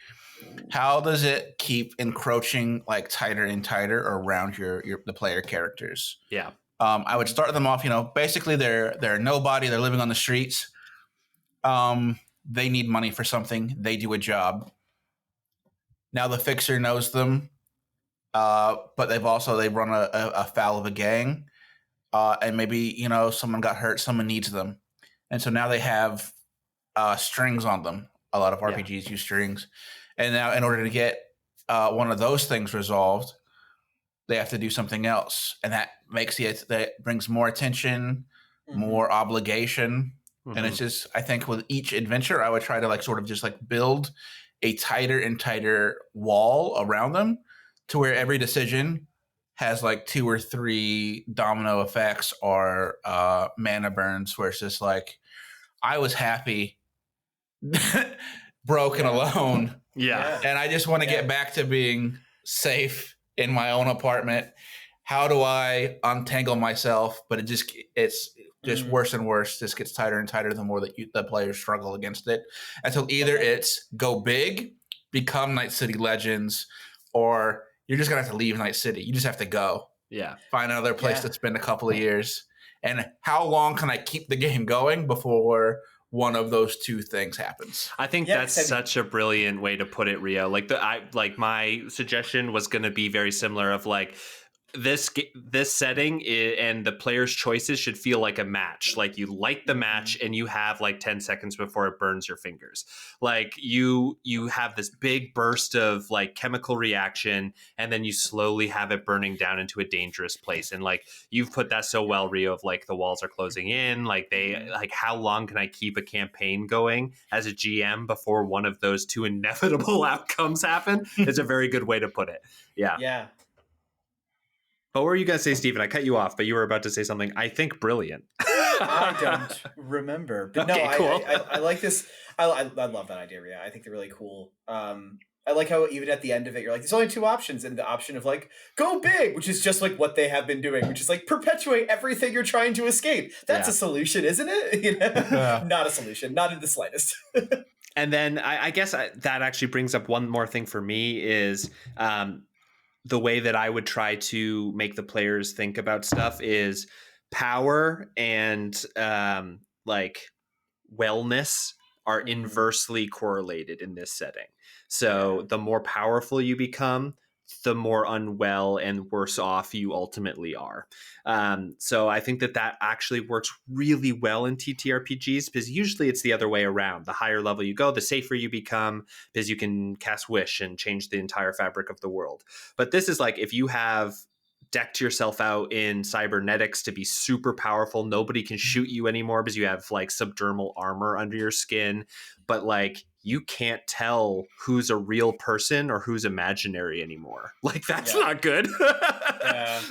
How does it keep encroaching like tighter and tighter around the player characters? Yeah. I would start them off, basically they're nobody, they're living on the streets. They need money for something, they do a job. Now the fixer knows them, but they run afoul of a gang, and maybe someone got hurt, someone needs them, and so now they have strings on them. A lot of RPGs use strings, and now in order to get one of those things resolved, they have to do something else, and that brings more attention, more obligation, and it's just, I think with each adventure, I would try to like sort of just like build a tighter and tighter wall around them, to where every decision has like 2 or 3 domino effects or mana burns, where it's just like, I was happy, broken, alone. Yeah. And I just want to get back to being safe in my own apartment. How do I untangle myself? But it's just worse and worse. Just gets tighter and tighter the more that the players struggle against it. And so either it's go big, become Night City Legends, or you're just going to have to leave Night City. You just have to go. Yeah. Find another place to spend a couple of years. And how long can I keep the game going before one of those two things happens? I think that's such a brilliant way to put it, Rio. Like my suggestion was going to be very similar of like, this setting and the player's choices should feel like a match. Like you light the match and you have like 10 seconds before it burns your fingers. Like you have this big burst of like chemical reaction, and then you slowly have it burning down into a dangerous place. And like you've put that so well, Rio, of like the walls are closing in. Like how long can I keep a campaign going as a GM before one of those two inevitable outcomes happen? It's a very good way to put it. Yeah. Yeah. What were you going to say, Stephen? I cut you off, but you were about to say something, I think, brilliant. I don't remember. But okay, no, cool. I like this. I love that idea, yeah. I think they're really cool. I like how even at the end of it, you're like, there's only 2 options. And the option of like, go big, which is just like what they have been doing, which is like perpetuate everything you're trying to escape. That's a solution, isn't it? Not a solution, not in the slightest. And then I guess that actually brings up one more thing for me is the way that I would try to make the players think about stuff is power and like wellness are inversely correlated in this setting. So the more powerful you become, the more unwell and worse off you ultimately are. So I think that actually works really well in TTRPGs, because usually it's the other way around. The higher level you go, the safer you become, because you can cast Wish and change the entire fabric of the world. But this is like, if you have decked yourself out in cybernetics to be super powerful, nobody can shoot you anymore because you have like subdermal armor under your skin, but like you can't tell who's a real person or who's imaginary anymore. Like that's not good.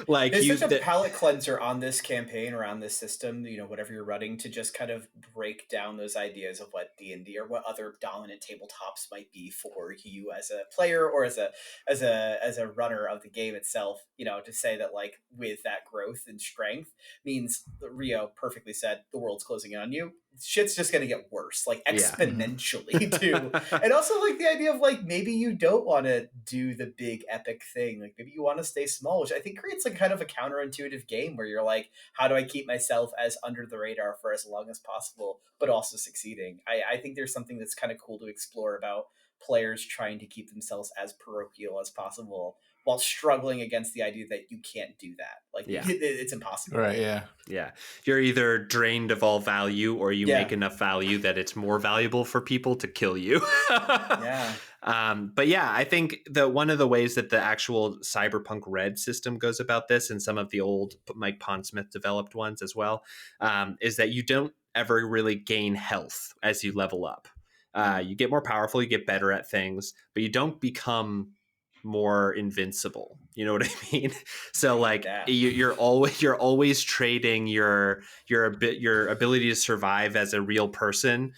Like there's such a palate cleanser on this campaign or on this system, whatever you're running, to just kind of break down those ideas of what D&D or what other dominant tabletops might be for you as a player or as a runner of the game itself. To say that like with that growth and strength means, Rio perfectly said, the world's closing in on you. Shit's just going to get worse, like exponentially too. And also like the idea of like, maybe you don't want to do the big epic thing. Like maybe you want to stay small, which I think creates like kind of a counterintuitive game where you're like, how do I keep myself as under the radar for as long as possible, but also succeeding? I think there's something that's kind of cool to explore about players trying to keep themselves as parochial as possible while struggling against the idea that you can't do that. Like it's impossible. Right. Yeah. Yeah. You're either drained of all value or you make enough value that it's more valuable for people to kill you. But yeah, I think one of the ways that the actual Cyberpunk Red system goes about this, and some of the old Mike Pondsmith developed ones as well, is that you don't ever really gain health as you level up. You get more powerful, you get better at things, but you don't become more invincible. You know what I mean? So like you're always trading your ability to survive as a real person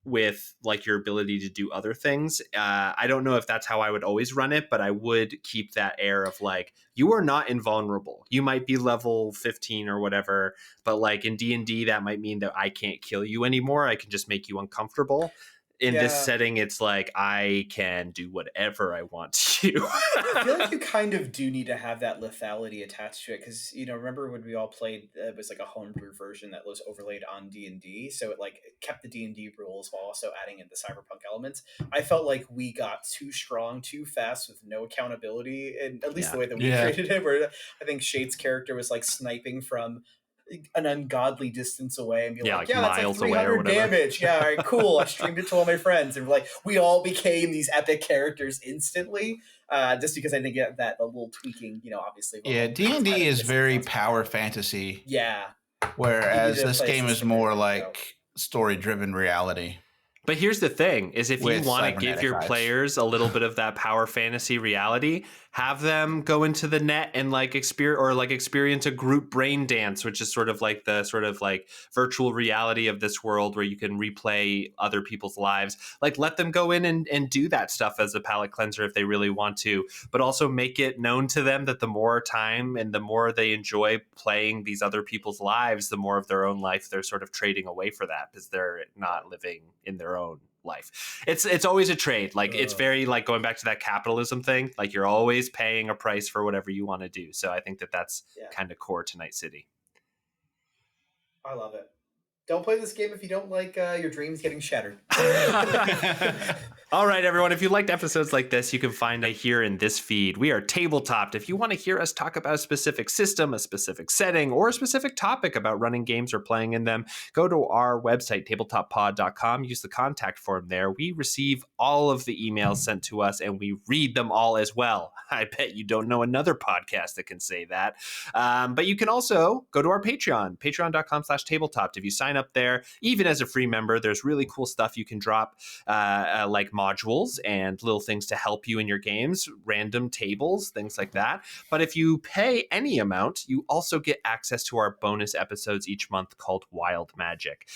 with like your ability to do other things. I don't know if that's how I would always run it, but I would keep that air of like, you are not invulnerable. You might be level 15 or whatever, but like in D&D, that might mean that I can't kill you anymore. I can just make you uncomfortable. In this Yeah. setting, it's like I can do whatever I want to you. I feel like you kind of do need to have that lethality attached to it because remember when we all played? It was like a homebrew version that was overlaid on D&D, so it like kept the D&D rules while also adding in the cyberpunk elements. I felt like we got too strong too fast with no accountability, and at least the way that we created it. Where I think Shade's character was like sniping from an ungodly distance away and be like that's like 300 damage. Yeah, all right, cool. I streamed it to all my friends, and like we all became these epic characters instantly. Just because I think that a little tweaking, obviously. Yeah, D&D is very power fantasy. Yeah. Whereas this game is more like story-driven reality. But here's the thing, is if you want to give your players a little bit of that power fantasy reality, have them go into the net and like experience a group brain dance, which is sort of like the sort of like virtual reality of this world where you can replay other people's lives. Like let them go in and do that stuff as a palate cleanser if they really want to, but also make it known to them that the more time and the more they enjoy playing these other people's lives, the more of their own life they're sort of trading away for that because they're not living in their own life. It's always a trade. Like it's very like going back to that capitalism thing. Like you're always paying a price for whatever you want to do. So I think that's kind of core to Night City. I love it. Don't play this game if you don't like your dreams getting shattered. All right, everyone. If you liked episodes like this, you can find it here in this feed. We are Tabletopped. If you want to hear us talk about a specific system, a specific setting, or a specific topic about running games or playing in them, go to our website, tabletopppod.com. Use the contact form there. We receive all of the emails sent to us, and we read them all as well. I bet you don't know another podcast that can say that. But you can also go to our Patreon, patreon.com/tabletop. If you sign up there, even as a free member, there's really cool stuff you can drop, like modules and little things to help you in your games, random tables, things like that. But if you pay any amount, you also get access to our bonus episodes each month called Wild Magic.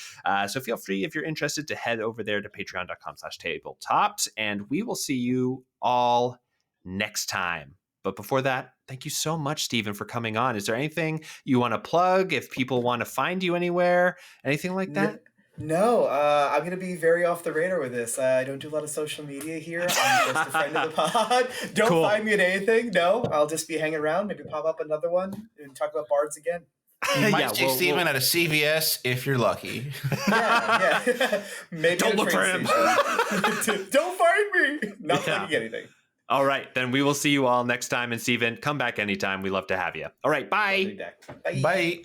So feel free, if you're interested, to head over there to patreon.com/tabletop, and we will see you all next time. But before that, thank you so much, Stephen, for coming on. Is there anything you want to plug? If people want to find you anywhere, anything like that? No, I'm going to be very off the radar with this. I don't do a lot of social media here. I'm just a friend of the pod. Don't find me at anything. No, I'll just be hanging around. Maybe pop up another one and talk about bards again. You might see Steven at a CVS if you're lucky. Yeah. Maybe don't look for him. Don't find me. Not finding anything. All right, then we will see you all next time. And Steven, come back anytime. We love to have you. All right, bye. Bye.